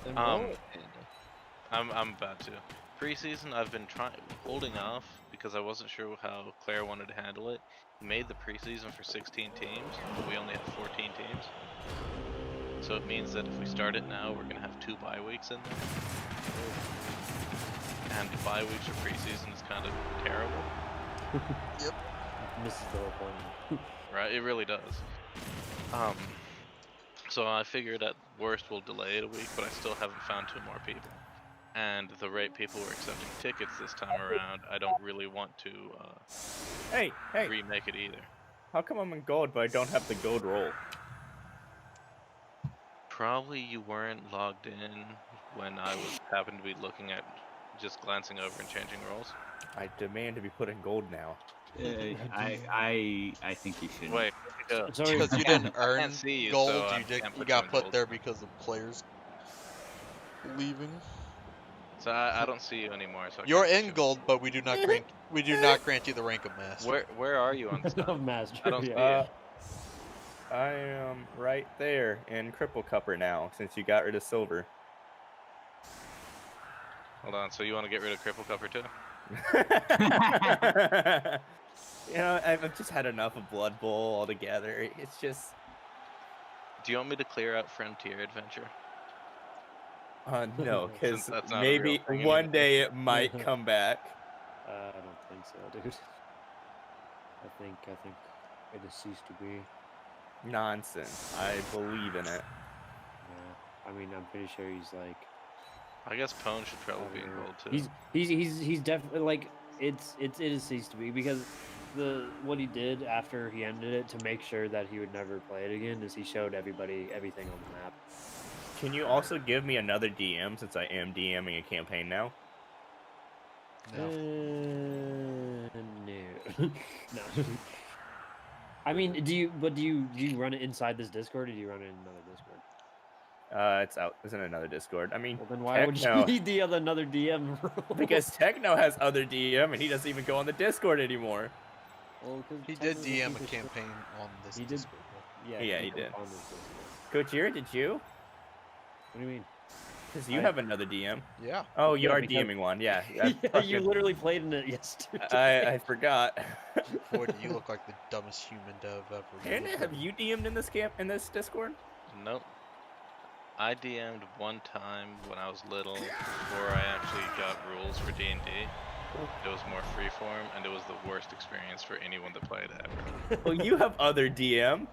Then Um, roll it, Panda. I'm about to. Preseason, I've been holding off because I wasn't sure how Claire wanted to handle it. He made the preseason for 16 teams, but we only have 14 teams. So it means that if we start it now, we're gonna have 2 bye weeks in there. And bye weeks for preseason is kind of terrible, Misses the whole point. right? It really does. So I figured at worst we'll delay it a week, but I still haven't found 2 more people. And the rate people were accepting tickets this time around, I don't really want to Hey, remake it either. how come I'm in gold but I don't have the gold roll? Probably you weren't logged in when I happened to be looking at, just glancing over and changing roles. I demand to be put in gold now. I think you should. Wait, Sorry. Because you didn't I earn can't see you, gold, so I you can't put got you in put gold. there because of players leaving. So I don't see you anymore. So I You're can't put in you gold, but we do not grant you the rank of master. Where are you on the Of stuff? Master. I don't see yeah. it. I am right there in Cripple Cupper now, since you got rid of Silver. Hold on, so you want to get rid of Cripple Cover too? You know, I've just had enough of Blood Bowl altogether. It's just... Do you want me to clear out Frontier Adventure? No, Since because that's not a maybe real thing one anymore. day it might come back. I don't think so, dude. I think it has ceased to be. Nonsense. I believe in it. Yeah. I mean, I'm pretty sure he's like. I guess Pone should I probably don't be in know. gold too. He's definitely like it has ceased to be because what he did after he ended it to make sure that he would never play it again is he showed everybody everything on the map. Can you also give me another DM since I am DMing a campaign now? No. No. No. I mean, do you run it inside this Discord or do you run it in another Discord? It's out. It's in another Discord. I mean, Well, then why would you Techno, need another DM? because Techno has other DM and he doesn't even go on the Discord anymore. Well, 'cause He did technically DM a he's campaign on this He did. Discord. Yeah, He did. on this Discord. Gojira, did you? What do you mean? Because you I- have another DM. Yeah. Oh, you Yeah, are because- DMing one. Yeah. Yeah, you literally played in it yesterday. I forgot. Boy, do you look like the dumbest human dev ever. Hannah, have you DM'd in this Discord? Nope. I DM'd one time when I was little before I actually got rules for D&D. It was more freeform, and it was the worst experience for anyone that played ever. Well, you have other DM.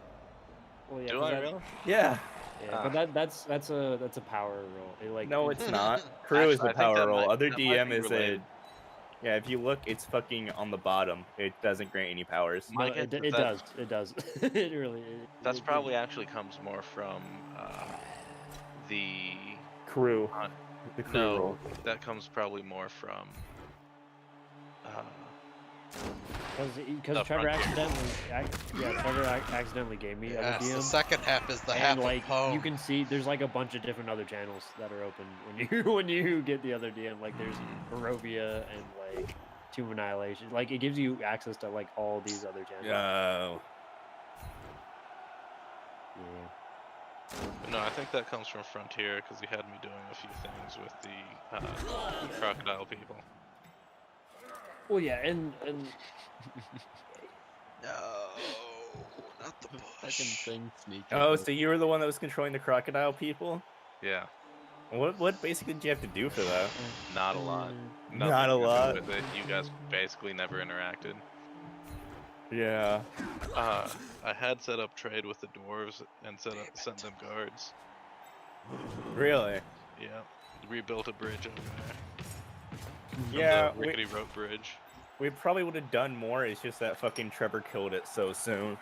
Well, yeah, Do 'cause I that- really? Yeah. Yeah, but that's a power roll. Like No, it's not. Crew is Actually, I a think power that roll. might- Other that might DM be is related. Yeah, if you look, it's fucking on the bottom. It doesn't grant any powers. My No, guess it is that- does. It does. It really. That's probably actually comes more from the Crew. uh, The crew no, roll. that comes probably more from Because Trevor Frontier. Trevor accidentally gave me other Yes, the DM. second half is the half And like of home. you can see, there's like a bunch of different other channels that are open when you when you get the other DM. Like there's Barovia and like Tomb Annihilation. Like it gives you access to like all these other channels. Oh. Yeah. No, I think that comes from Frontier because he had me doing a few things with the crocodile people. Well, yeah, and No, not the bush. thing sneaking. Oh, so you were the one that was controlling the crocodile people? Yeah, What basically did you have to do for that? not a lot. Not Nothing a to do lot. with it. You guys basically never interacted. Yeah. I had set up trade with the dwarves and sent them guards. Really? Yeah, rebuilt a bridge over there. Yeah, the rickety rope bridge. we probably would have done more. It's just that fucking Trevor killed it so soon.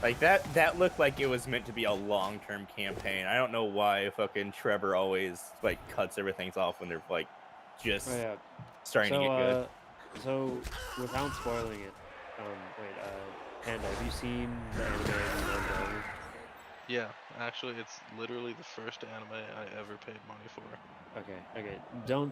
Like that looked like it was meant to be a long-term campaign. I don't know why fucking Trevor always like cuts everything off when they're like just oh, yeah. starting to get good. So without spoiling it, Panda, have you seen the anime Unbound? Yeah, actually, it's literally the first anime I ever paid money for. Okay.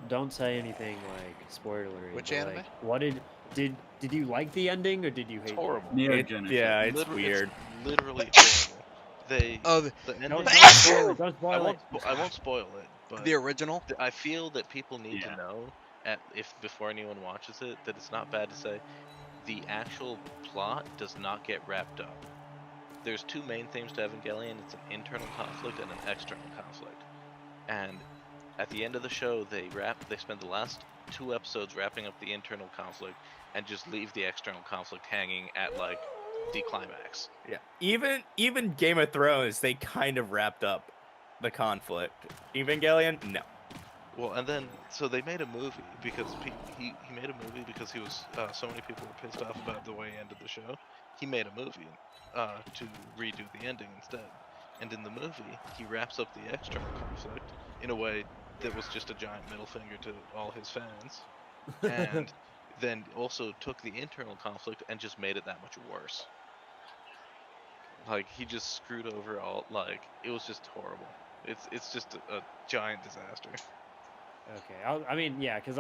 Don't say anything like spoilery. Which but, anime? Like, what did you like the ending or did you hate It's horrible. Neo Genesis. Yeah, it's Literally- weird. Literally horrible. They Oh, the ending. Don't spoil it. Don't I spoil won't. it. I won't spoil it, but the original. I feel that people need Yeah. to know, if before anyone watches it, that it's not bad to say the actual plot does not get wrapped up. There's two main themes to Evangelion. It's an internal conflict and an external conflict. And at the end of the show, they spend the last 2 episodes wrapping up the internal conflict and just leave the external conflict hanging at like the climax. Yeah. Even Game of Thrones, they kind of wrapped up the conflict. Evangelion, no. Well, and then so they made a movie because he made a movie because he was so many people were pissed off about the way he ended the show. He made a movie to redo the ending instead. And in the movie, he wraps up the external conflict in a way that was just a giant middle finger to all his fans, and then also took the internal conflict and just made it that much worse. Like he just screwed over all. Like it was just horrible. It's just a giant disaster. Okay. I mean, yeah, because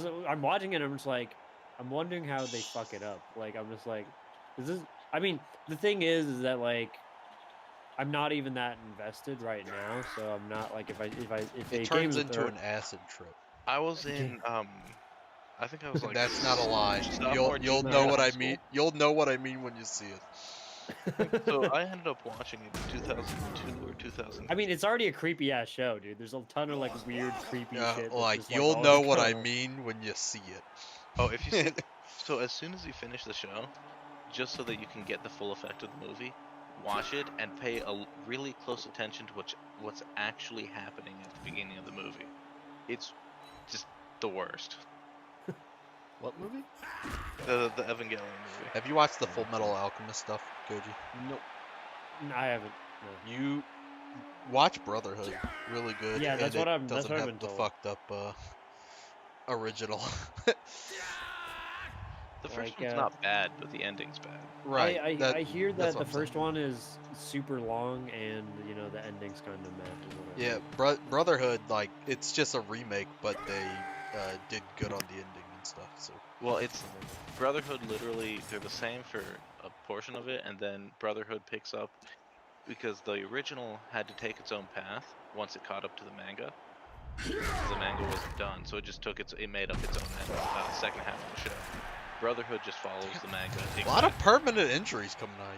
I'm watching it and I'm just like, I'm wondering how they fuck it up. Like, I'm just like, is this? I mean, the thing is that like, I'm not even that invested right now, so I'm not like if It a turns game into an acid trip. I was in I think I was like That's not a lie. sophomore, You'll junior know in what high I school. mean. You'll know what I mean when you see it. So I ended up watching it in 2002 or 2000. I mean, it's already a creepy ass show, dude. There's a ton of like weird, creepy shit. That's Like just, you'll all know the what I time. mean when you see it. Oh, if you see, so as soon as you finish the show, just so that you can get the full effect of the movie, watch it and pay really close attention to what's actually happening at the beginning of the movie. It's just the worst. What movie? The Evangelion movie. Have you watched the Full Metal Alchemist stuff, Koji? Nope. No, I haven't. No. You watch Brotherhood, really good. Yeah, that's and what it I'm- that's doesn't what I've have been the told. fucked up original. The first Like, one's not bad, but the ending's bad. Right. I hear that's that what the I'm saying. first one is super long and the ending's kind of meh. Is what I Yeah, heard. Brotherhood, like it's just a remake, but they did good on the ending and stuff. So Well, it's Brotherhood. Literally, they're the same for a portion of it, and then Brotherhood picks up because the original had to take its own path once it caught up to the manga. The manga wasn't done, so it made up its own second half of the show. Brotherhood just follows the manga. a lot of permanent injuries coming out of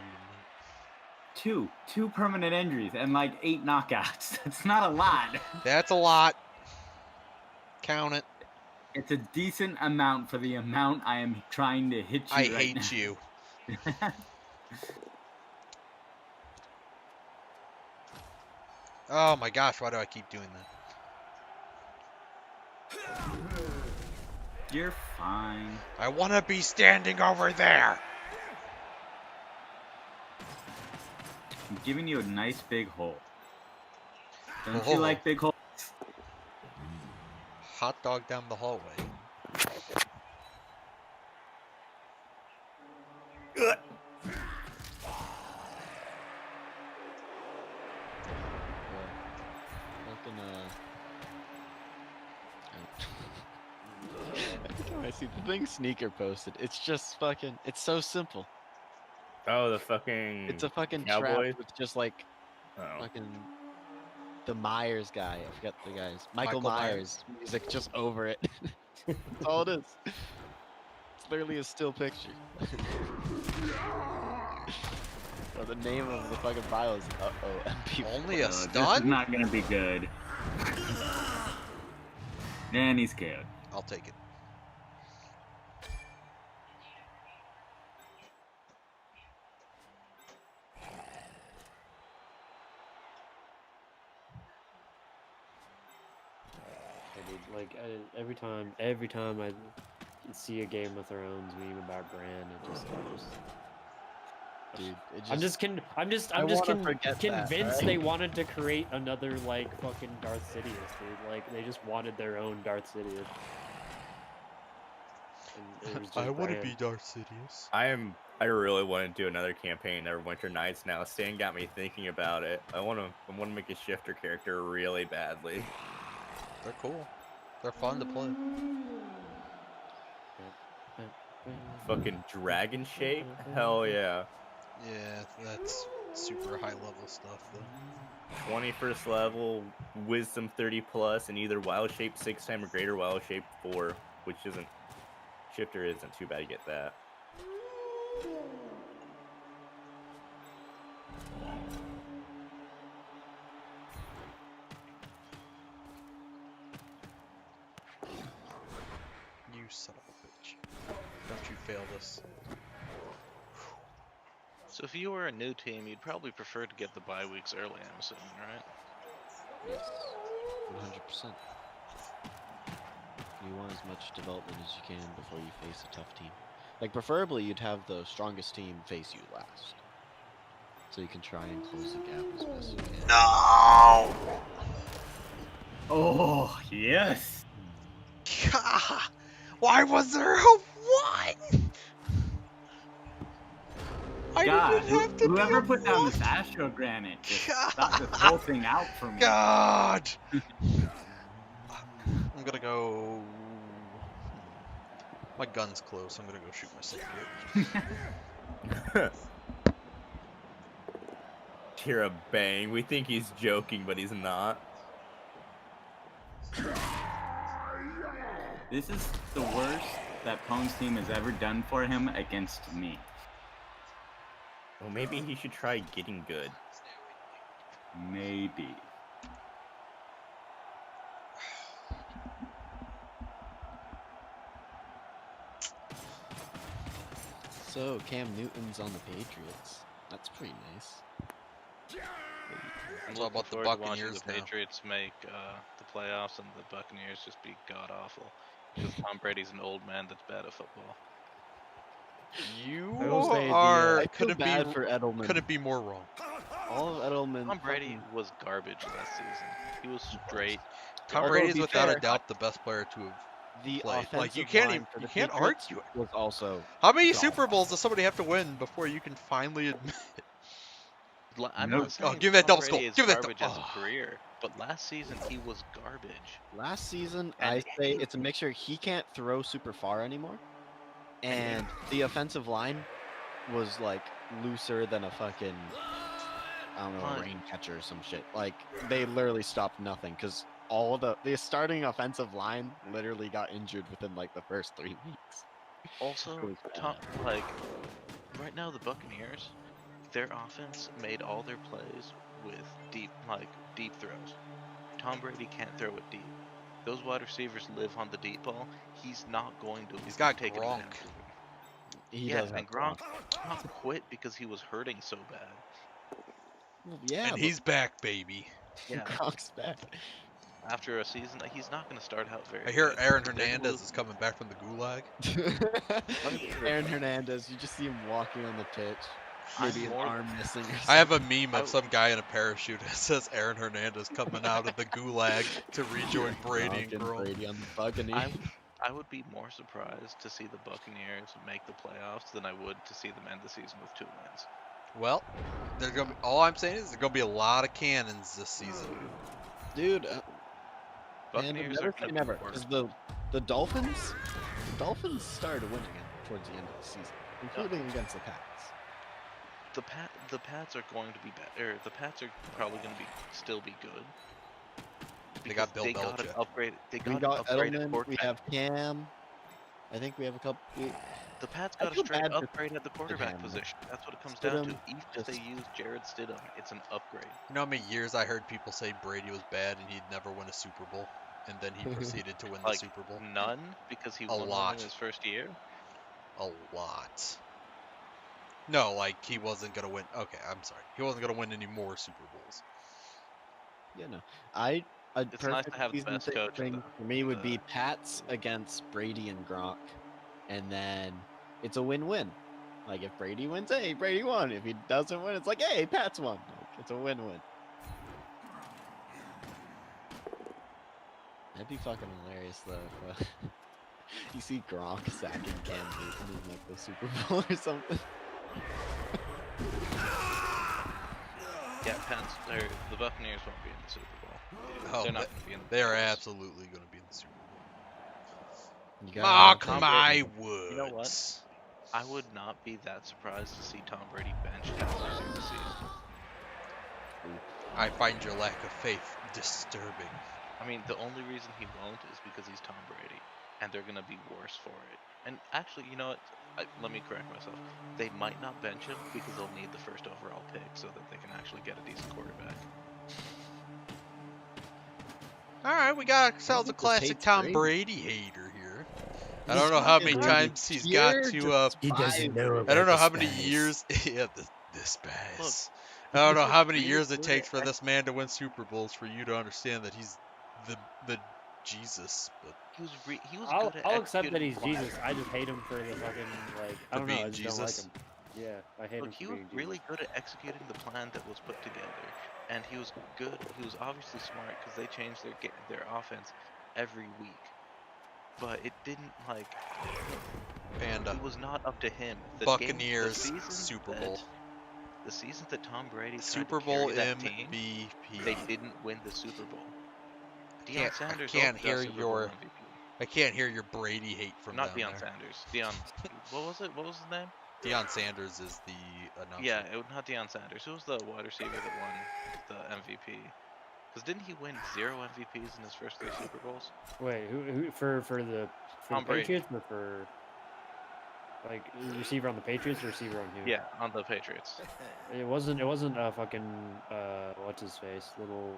you. Two permanent injuries and like 8 knockouts. That's not a lot. That's a lot. Count it. It's a decent amount for the amount I am trying to hit you I right hate now. you. Oh my gosh, why do I keep doing that? You're fine. I want to be standing over there. I'm giving you a nice big hole. Don't Oh. you like big holes? Hot dog down the hallway. Every time I see the thing Sneaker posted, it's just fucking. It's so simple. Oh, the fucking. It's a fucking Cowboy? trap with just like Oh. fucking the Myers guy. I forget the guy's Michael Michael Myers music just over it. That's all it is. It's literally a still picture. So the name of the fucking file is MP. Only a This is stun? not gonna be good. And he's scared. I'll take it. Like every time I see a Game of Thrones meme about Bran, it just Dude, it just, I'm just I wanna forget that, convinced alright? they wanted to create another like fucking Darth Sidious, dude. Like they just wanted their own Darth Sidious. And it was just I want to Bran. be Darth Sidious. I really want to do another campaign, Neverwinter Nights. Now, Stan got me thinking about it. I want to make a shifter character really badly. They're cool. They're fun to play. Fucking dragon shape? Hell yeah. Yeah, that's super high level stuff though. 21st level, Wisdom 30 plus, and either Wild Shape 6 time or Greater Wild Shape 4, which isn't shifter isn't too bad to get that. You son of a bitch. Don't you fail this. So if you were a new team, you'd probably prefer to get the bye weeks early, I'm assuming, right? Yes, 100%. You want as much development as you can before you face a tough team. Like, preferably, you'd have the strongest team face you last. So you can try and close the gap as best you can. No! Oh, yes. God, why was there a one? I God, didn't have to whoever be a put down one. this Astro Granite just God. stopped this whole thing out for me. God! I'm gonna go. My gun's close. I'm gonna go shoot myself. hear a bang. We think he's joking, but he's not. This is the worst that Pone's team has ever done for him against me. Well, maybe he should try getting good. Maybe. So Cam Newton's on the Patriots. That's pretty nice. I'm It's all looking about the forward to watching Buccaneers the now. Patriots make the playoffs and the Buccaneers just be god awful. Because Tom Brady's an old man that's bad at football. You I will say are I feel bad for Edelman. couldn't be more wrong. All of Edelman. Tom Brady was garbage last season. He was straight. Tom Although, Brady to is be without fair, a doubt the best player to have The played. offensive Like you can't line even, for you the can't Patriots argue it. was also. How many God. Super Bowls does somebody have to win before you can finally admit? I'm Nope. not saying give me that Tom double Brady skull. is Give me that garbage double- as a career, but last season he was garbage. Last season, And I say it's a mixture. He can't throw super far anymore, and the offensive line was like looser than a fucking I don't know, a Fine. rain catcher or some shit. Like they literally stopped nothing because all the starting offensive line literally got injured within like the first 3 weeks. Also, It was Tom, bad. like right now the Buccaneers, their offense made all their plays with deep throws. Tom Brady can't throw it deep. Those wide receivers live on the deep ball. He's not going to He's got take Gronk. advantage of it. He Yeah, does have and Gronk quit because he was hurting so bad. Well, yeah, And he's back, baby. Yeah, Gronk's back. after a season, he's not going to start out very I hear good. Aaron They're gonna Hernandez lose- is coming back from the gulag. Aaron Hernandez, you just see him walking on the pitch. Maybe his more- arm missing. Or I have a something. meme of some guy in a parachute that says Aaron Hernandez coming out of the gulag to rejoin Brady and Gronk Gronk. Brady on the Buccaneers. I would be more surprised to see the Buccaneers make the playoffs than I would to see them end the season with 2 wins. Well, there's gonna be. All I'm saying is there's gonna be a lot of cannons this season. Dude, man, Buccaneers never are say going to never. be worse. Because the Dolphins started winning it towards the end of the season, including against the Pats. The Pats are going to be better. The Pats are probably going to still be good. They got because Bill got an Belichick. upgrade. They We got got an upgraded Edelman. We quarterback. have Cam. I think we have a couple. The Pats I got a feel straight bad for upgrade at the quarterback Stidham. position. That's what it comes down to. Stidham Even if they just- use Jared Stidham, it's an upgrade. You know how many years I heard people say Brady was bad and he'd never win a Super Bowl, and then he proceeded to win the Like, Super Bowl? None, because he A won one lot. in his first year. A lot. No, like he wasn't gonna win. Okay, I'm sorry. He wasn't gonna win any more Super Bowls. Yeah, no. A It's nice to perfect have the season best coach in thing the- for me would the- be Pats against Brady and Gronk, and then it's a win-win. Like if Brady wins, hey, Brady won. If he doesn't win, it's like, hey, Pats won. Like, it's a win-win. That'd be fucking hilarious though. If, you see Gronk sacking Cam Newton in like the Super Bowl or something. Yeah, the Buccaneers won't be in the Super Bowl. Oh, They're not going to be in the they are playoffs. absolutely gonna be in the Super Bowl. You gotta Mark Tom my Brady. words. You know what? I would not be that surprised to see Tom Brady benched halfway through the season. I find your lack of faith disturbing. I mean, the only reason he won't is because he's Tom Brady, and they're going to be worse for it. And actually, you know what? Let me correct myself. They might not bench him because they'll need the first overall pick so that they can actually get a decent quarterback. All right, we got ourselves a Just classic hates Tom Brady. Brady hater here. I don't know how many times he's got to. He doesn't know about I don't know the how many spice. years. Yeah, the spice. I don't know how many really years it good takes at for this man to win Super Bowls for you to understand that he's the Jesus. But He was I'll good at accept that he's executing the Jesus. I just hate him for the fucking like. I For don't know. I being just don't like Jesus? him. Yeah, I hate Look, him he for was being really Jesus. good at executing the plan that was put together, and he was good. He was obviously smart because they changed their offense every week, but it didn't like. Panda. It was not up to him. The Buccaneers season Super Bowl. The season that Tom Brady tried Super to Bowl carry that team, MVP. they didn't win the Super Bowl. Deion can't- I Sanders can't also got hear Super your- Bowl MVP. I can't hear your Brady hate from Not down Deion there. Sanders. Deion. What was it? What was his name? Deion Sanders is the announcer. Yeah, not Deion Sanders. Who was the wide receiver that won the MVP? Because didn't he win 0 MVPs in his first 3 Super Bowls? Wait, who for the Tom Brady. Patriots or for like receiver on the Patriots or receiver on who? Yeah, on the Patriots. It wasn't fucking what's his face? Little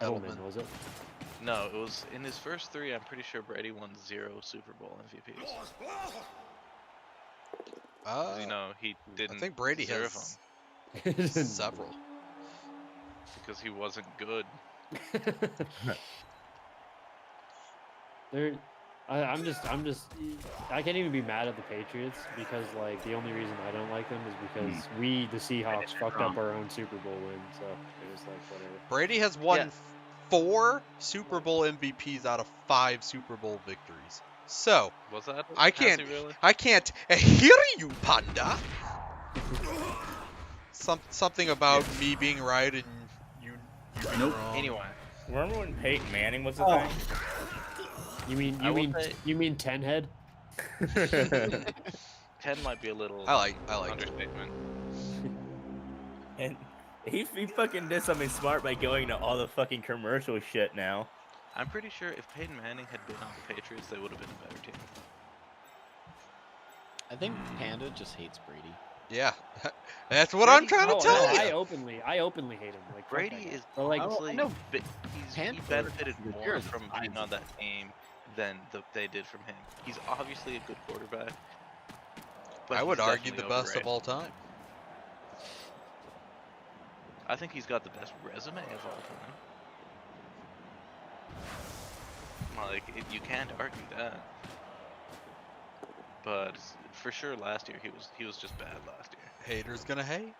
Edelman, Edelman. was it? No, it was in his first 3. I'm pretty sure Brady won 0 Super Bowl MVPs. 'Cause, you know, he didn't. I think Brady deserve has them several. because he wasn't good. I'm just I can't even be mad at the Patriots because like the only reason I don't like them is because we the Seahawks fucked up our own Super Bowl win, so it was like whatever. Brady has won Yeah. 4 Super Bowl MVPs out of 5 Super Bowl victories. So Was that? I Has can't he really? hear you, Panda. Something about me being right and you being Nope. wrong. Anyway, Remember when Peyton Manning was a Oh. thing? You mean 10 head? 10 might be a little I like it. understatement. And he fucking did something smart by going to all the fucking commercial shit now. I'm pretty sure if Peyton Manning had been on the Patriots, they would have been a better team. I think Panda just hates Brady. Yeah, that's what I'm trying to Oh, tell no, you. I openly hate him. Like fuck Brady that guy. is But, like, honestly, know he Panther benefited was more yours, from being on that team than they did from him. He's obviously a good quarterback. But I would he's argue the definitely best of overrated. all time. I think he's got the best resume of all time. Like, you can't argue that. But for sure, last year he was just bad last year. Haters gonna hate.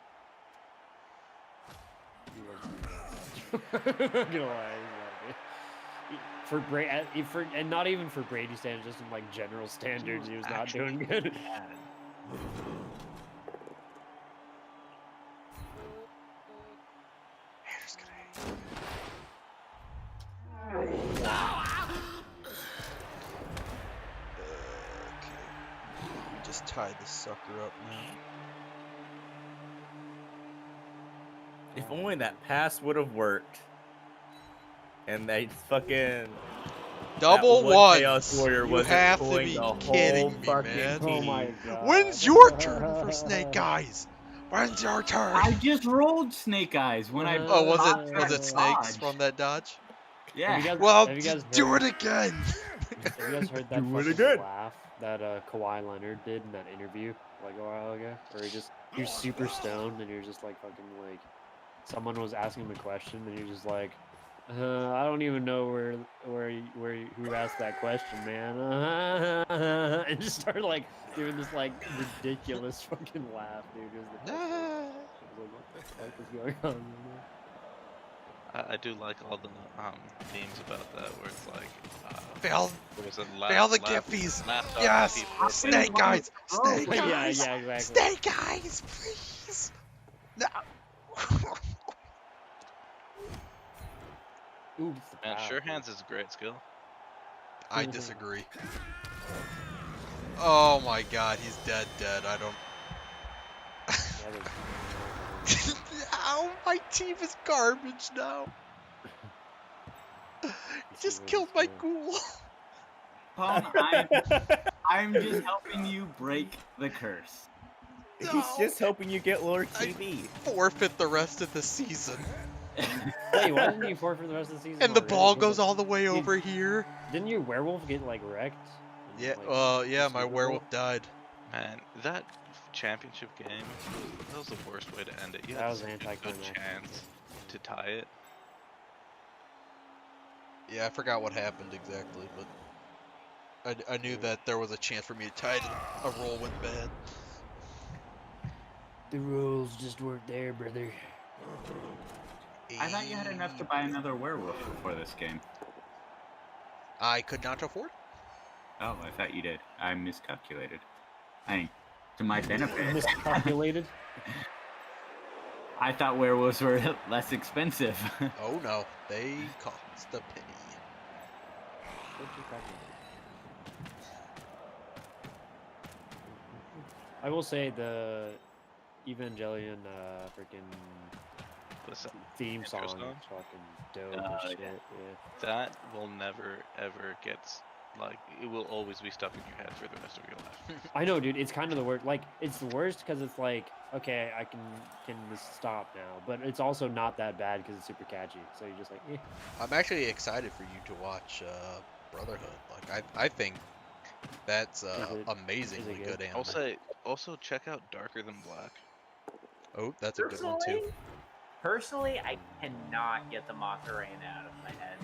I'm gonna lie, for and not even for Brady standards, just in like general standards, he was not doing good. Haters gonna hate. Okay. Just tie this sucker up now. If only that pass would have worked. And they fucking Double one ones. Chaos Warrior You wasn't have to pulling be the whole kidding me, fucking man. Oh my team. god. When's your turn for Snake Eyes? When's your turn? I just rolled Snake Eyes when I. Oh, was dodged it that snakes dodge. from that dodge? Yeah. Well, have you guys do it heard- again. Have you guys heard that Do it fucking again. laugh that Kawhi Leonard did in that interview like a while ago? Where he was super stoned and you're just like fucking like someone was asking him a question and you're just like, I don't even know who asked that question, man. And just started like doing this like ridiculous fucking laugh, dude. It was the best thing. I was like, what the fuck is going on? Man? I do like all the memes about that where it's like, Fail. what was it? Fail the Gippies. Last Yes. Giphy. Snake Eyes. Snake Yeah, Eyes. yeah, exactly. Snake Eyes, please. No. Oops. Man, wow. sure hands is a great skill. I disagree. Oh my god, he's dead. I don't. Yeah, there's- Ow, my team is garbage now. Just killed my ghoul. Palm, I'm just helping you break the curse. He's just hoping you get lower TV. Forfeit the rest of the season. Wait, why didn't you forfeit for the rest of the season? And the already? ball Because, goes all the way Dude, over here. Didn't your werewolf get like wrecked? in, Yeah, like, yeah, the my Super Bowl? werewolf died. Man, that championship game, that was the worst way to end it. You That had was such a good anticlimactic. chance to tie it. Yeah, I forgot what happened exactly, but I knew that there was a chance for me to tie it and a roll went bad. The rules just weren't there, brother. I thought you had enough to buy another werewolf before this game. I could not afford. Oh, I thought you did. I miscalculated. To my benefit. Miscalculated. I thought werewolves were less expensive. Oh no, they cost a penny. I will say Evangelion freaking Listen, theme intro song. song? It's fucking dope Oh, as yeah. shit. Yeah. that will never ever get like it will always be stuck in your head for the rest of your life. I know, dude. It's kind of the worst. Like, it's the worst because it's like, okay, I can just stop now, but it's also not that bad because it's super catchy. So you're just like, eh. I'm actually excited for you to watch Brotherhood. Like I think that's amazingly good? good anime. Also check out Darker Than Black. Oh, that's a good one too. Personally, I cannot get the Macarena out of my head.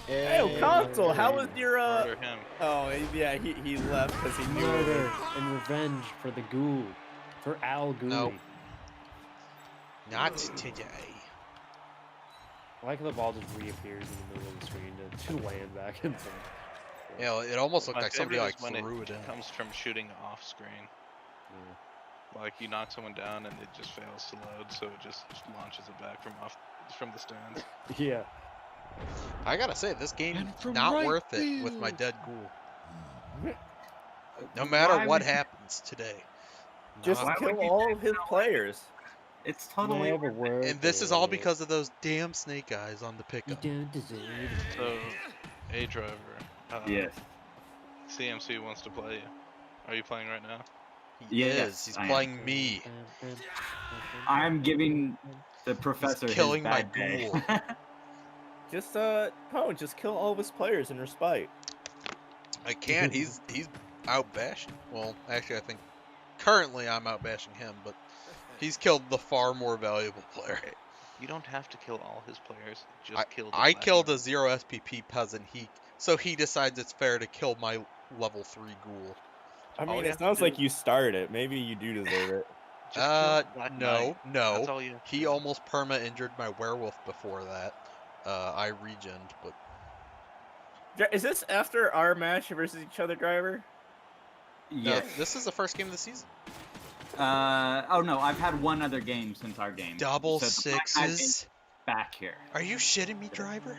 Hey, console, how was your Murder him. Oh yeah, he left because he knew. Murder and revenge for the ghoul, for Al Ghul. No. Not today. I like how the ball just reappears in the middle of the screen to land back in some. Yeah, it almost looked My like somebody favorite like is when threw it in. comes from shooting off screen. Like you knock someone down and it just fails to load, so it just launches it back from the stands. Yeah. I gotta say, this game And from not right worth it with my field. dead ghoul. No matter Why what would- happens today. Just Why kill would you all do of his that? players. It's totally Never worth it. worth And this is all it. because of those damn snake eyes on the You pickup. don't deserve it. So, A driver. Yes. CMC wants to play you. Are you playing right now? He Yes, is. He's I am. playing me. I'm giving the professor killing his my bad day. ghoul. Just just kill all of his players in respite. I can't. He's out bashing. Well, actually, I think currently I'm out bashing him, but he's killed the far more valuable player. You don't have to kill all his players. Just kill. The I killed a platinum. 0 SPP peasant. So he decides it's fair to kill my level 3 ghoul. I All mean, you it have to sounds do- like you started it. Maybe you do deserve it. Just kill the Black No, Knight. That's no. all you have to He do. almost perma injured my werewolf before that. I regened, but Is this after our match versus each other, driver? no, Yes. this is the first game of the season. Oh no, I've had one other game since our game. Double So the Black Knight sixes. is back here. Are you shitting me, driver?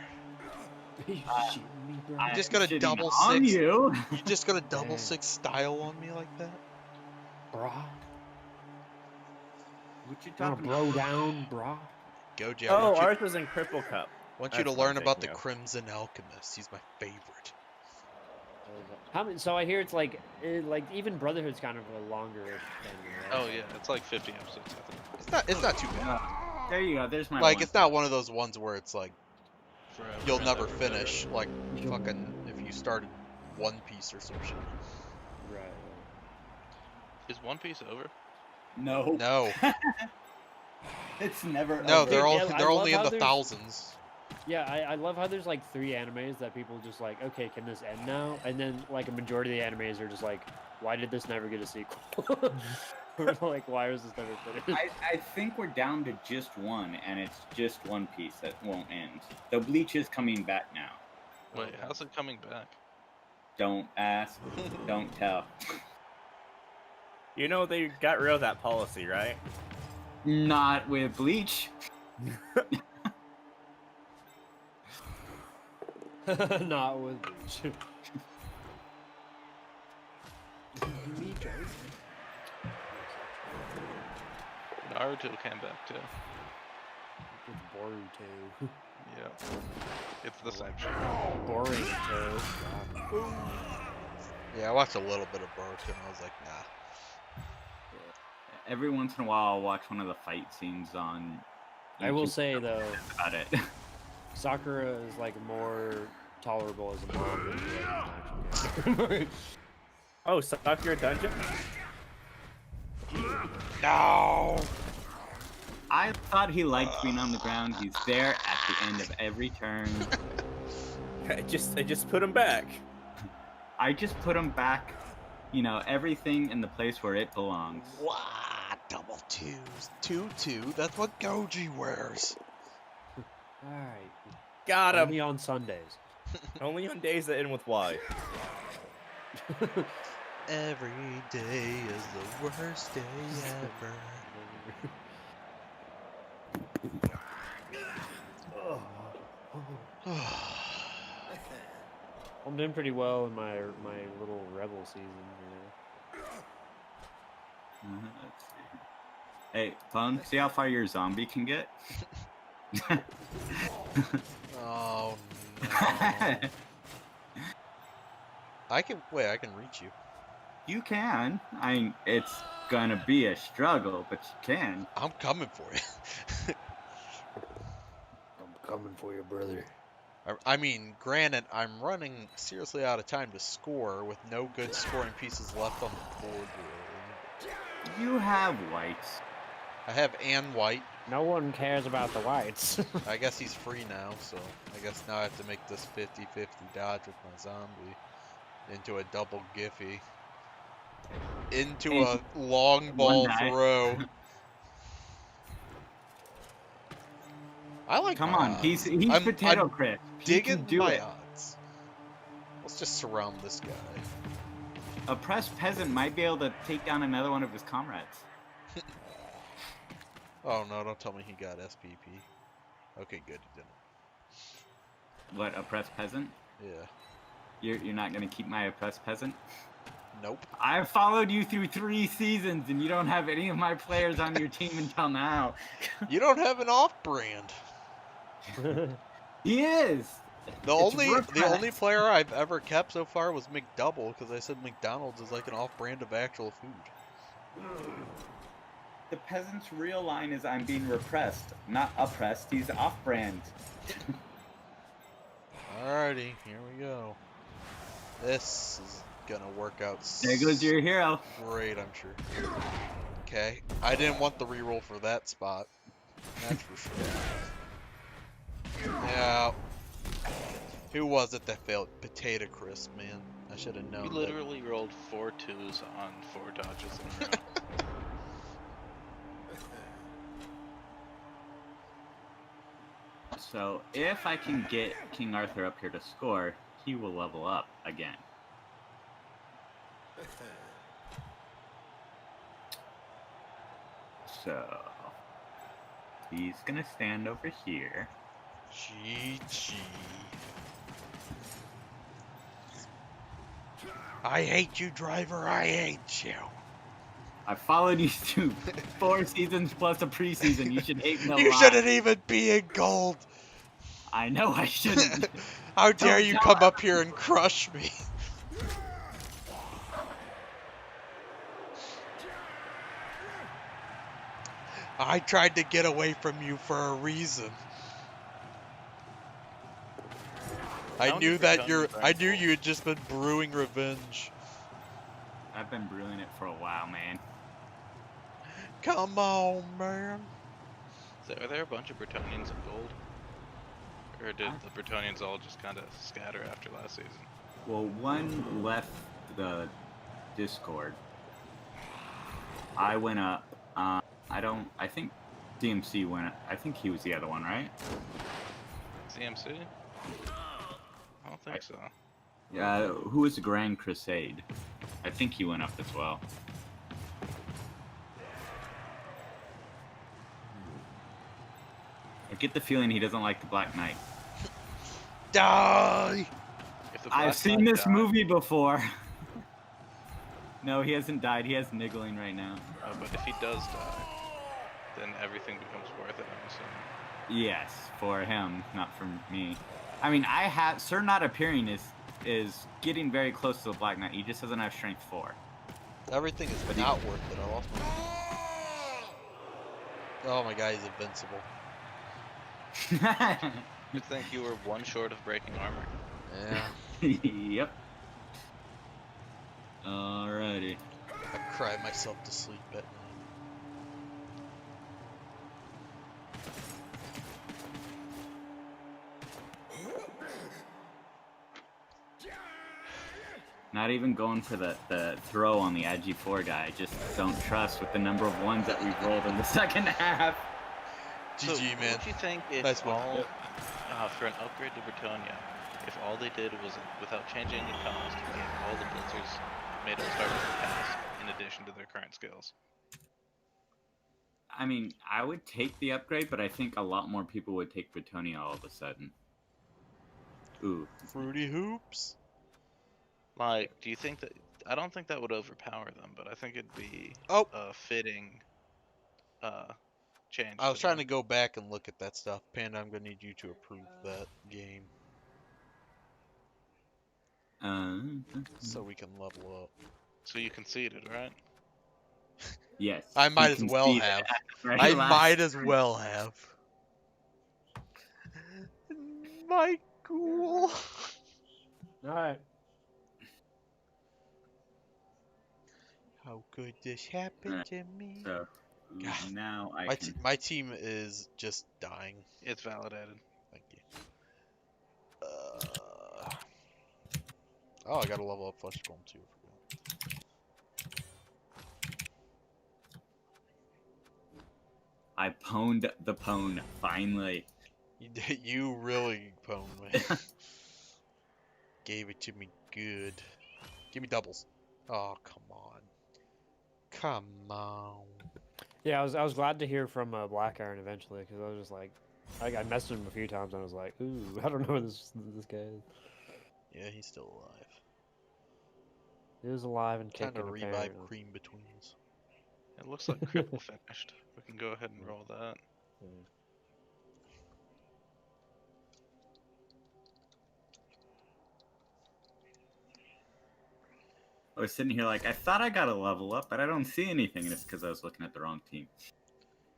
You shitting me, bro? I'm just gonna shitting double on six. you. You just got a double Damn. 6 style on me like that? Brah. What you Wanna talking bro about? down, brah? Goji, I Oh, want you, ours was in Cripple Cup. want you to That's what I'm learn about the thinking of. Crimson Alchemist. He's my favorite. How many? So I hear it's like even Brotherhood's kind of a longer thing. Right? Oh yeah, it's like 50 episodes. I think. It's not too bad. There you go. There's my Like, one. it's not one of those ones where it's like Forever you'll and never ever, finish. Like You'll- fucking if you started One Piece or some shit. Right. Is One Piece over? No. No, It's never. no, over. they're all Yeah, I they're love only in how the there's- thousands. Yeah, I love how there's like 3 animes that people just like, okay, can this end now? And then like a majority of the animes are just like, why did this never get a sequel? Or like, why was this never finished? I think we're down to just one, and it's just One Piece that won't end. The Bleach is coming back now. Wait, how's it coming back? Don't ask, don't tell. You know they got rid of that policy, right? Not with Bleach. Not with Bleach. Naruto came back too. It's Boruto. Yeah. It's the same shit. Boruto. Yeah, I watched a little bit of Boruto and I was like, nah. Every once in a while, I'll watch one of the fight scenes on. I will YouTube. say though, About it. Sakura is like more tolerable as a mom than she is as an action. Oh, Sakura Dungeon? No. I thought he liked being on the ground. He's there at the end of every turn. I just put him back. I just put him back. You know, everything in the place where it belongs. Wow, double 2s. 2-2. That's what Goji wears. Alright. Got him. Only on Sundays. Only on days that end with Y. Every day is the worst day ever. I'm doing pretty well in my little rebel season, you know. Let's see. Hey, Pone, see how far your zombie can get? Oh no. I can reach you. You can. I mean, it's gonna be a struggle, but you can. I'm coming for you. I'm coming for you, brother. I mean, granted, I'm running seriously out of time to score with no good scoring pieces left on the board. Really. You have whites. I have Ann White. No one cares about the whites. I guess he's free now, so I guess now I have to make this 50-50 dodge with my zombie into a double Giffy. Into a long ball throw. I like Come my on, odds. he's potato crisp. He can Digging do my it. odds. Let's just surround this guy. A pressed peasant might be able to take down another one of his comrades. Oh no, don't tell me he got SPP. Okay, good, he didn't. What, oppressed peasant? Yeah. You're not gonna keep my oppressed peasant? Nope. I've followed you through 3 seasons and you don't have any of my players on your team until now. You don't have an off-brand. He is! The only player I've ever kept so far was McDouble, because I said McDonald's is like an off-brand of actual food. The peasant's real line is I'm being repressed, not oppressed. He's off-brand. Alrighty, here we go. This is gonna work out. There goes your hero. Great, I'm sure. Okay, I didn't want the reroll for that spot. That's for sure. Yeah. Who was it that failed? Potato Crisp, man. I should have known. You literally rolled 4 2s on 4 dodges in a row. So, if I can get King Arthur up here to score, he will level up again. So, he's gonna stand over here. GG. I hate you, driver. I hate you. I followed you through 4 seasons plus a preseason. You should hate me a You lot. shouldn't even be in gold. I know I shouldn't. How dare Don't you tell come up here and crush me? I tried to get away from you for a reason. I knew you had just been brewing revenge. I've been brewing it for a while, man. Come on, man. So are there a bunch of Bretonians in gold? Or did the Bretonians all just kind of scatter after last season? Well, one left the Discord. I went up. I think DMC went up. I think he was the other one, right? CMC? I don't think so. Yeah, who was the Grand Crusade? I think he went up as well. I get the feeling he doesn't like the Black Knight. Die! I've seen this movie before. No, he hasn't died. He has niggling right now. Oh, but if he does die, then everything becomes worth it, I'm assuming. Yes, for him, not for me. I mean, Sir Not Appearing is getting very close to the Black Knight. He just doesn't have strength 4. Everything is not worth it. I lost my... Oh my god, he's invincible. You think you were 1 short of breaking armor? Yeah. Yep. Alrighty. I cried myself to sleep at night. Not even going for the throw on the IG4 guy. I just don't trust with the number of ones that we've rolled in the second half. So, GG, man. What do you think if Nice one. all, for an upgrade to Bretonnia, if all they did was, without changing any cost, gave all the blitzers made them start with a pass in addition to their current skills? I mean, I would take the upgrade, but I think a lot more people would take Bretonnia all of a sudden. Ooh. Fruity Hoops. Like, do you think that... I don't think that would overpower them, but I think it'd be Oh. a fitting changed. I was trying to them. go back and look at that stuff. Panda, I'm gonna need you to approve that game so we can level up. So you conceded, right? Yes. I he might as well conceded have. at the very I last might as second. well have. Michael. All right. How could this happen Right. to me? So God. now I My, can. my team is just dying. It's validated. Thank you. Oh, I gotta level up Flesh Golem too. I pwned the pwn finally. You really pwned me. Gave it to me good. Give me doubles. Oh, come on. Come on. Yeah, I was glad to hear from Black Iron eventually because I was just like, I messaged him a few times and I was like, ooh, I don't know who this guy is. Yeah, he's still alive. He was alive and Time kicking to revive apparently. Cream Betweens. It looks like cripple finished. We can go ahead and roll that. I was sitting here like, I thought I got a level up, but I don't see anything, and it's because I was looking at the wrong team.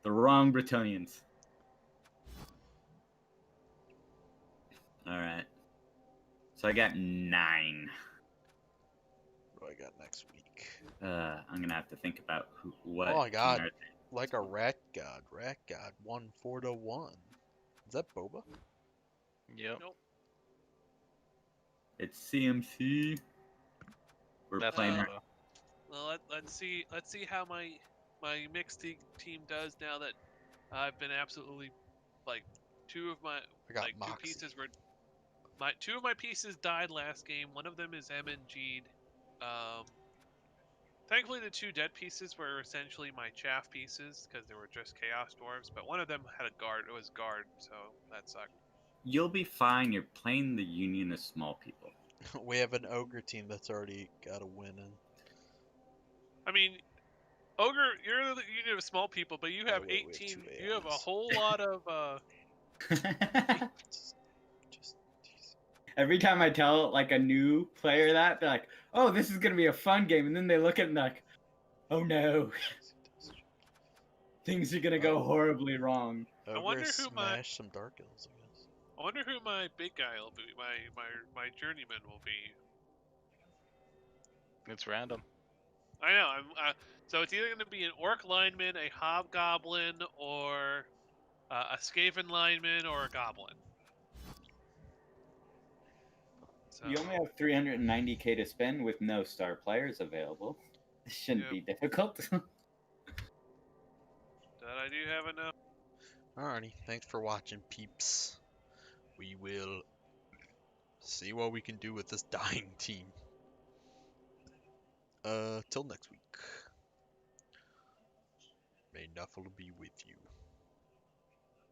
The wrong Bretonnians. Alright. So I got 9. What do I got next week? I'm gonna have to think about what. Oh my god. team Like a rat god. Rat god won 4-1. Is that Boba? Yep. It's CMC. We're That's playing. Boba. Well, let's see how my mixed team does now that I've been absolutely like two of my I got like two Moxie. pieces were two of my pieces died last game. One of them is MNG'd. Thankfully, the 2 dead pieces were essentially my chaff pieces because they were just Chaos Dwarves. But one of them had a guard. It was guard, so that sucked. You'll be fine. You're playing the Union of Small People. We have an ogre team that's already got a win in. I mean, Ogre, you're the unit of small people, but you have wait, we have 18. two You have a AIs. whole lot of. Just Every time I tell like a new player that, they're like, "Oh, this is gonna be a fun game," and then they look at it and they're like, "Oh no, things are gonna go horribly wrong." I wonder Ogre who my- smash some Dark Elves, I guess. I wonder who my big guy will be. My journeyman will be. It's random. I know. So it's either going to be an orc lineman, a hobgoblin, or a Skaven lineman, or a goblin. So, You only have 390k to spend with no star players available. This shouldn't be difficult. that I do have enough. Alrighty, thanks for watching, peeps. We will see what we can do with this dying team. Till next week. May Nuffle be with you.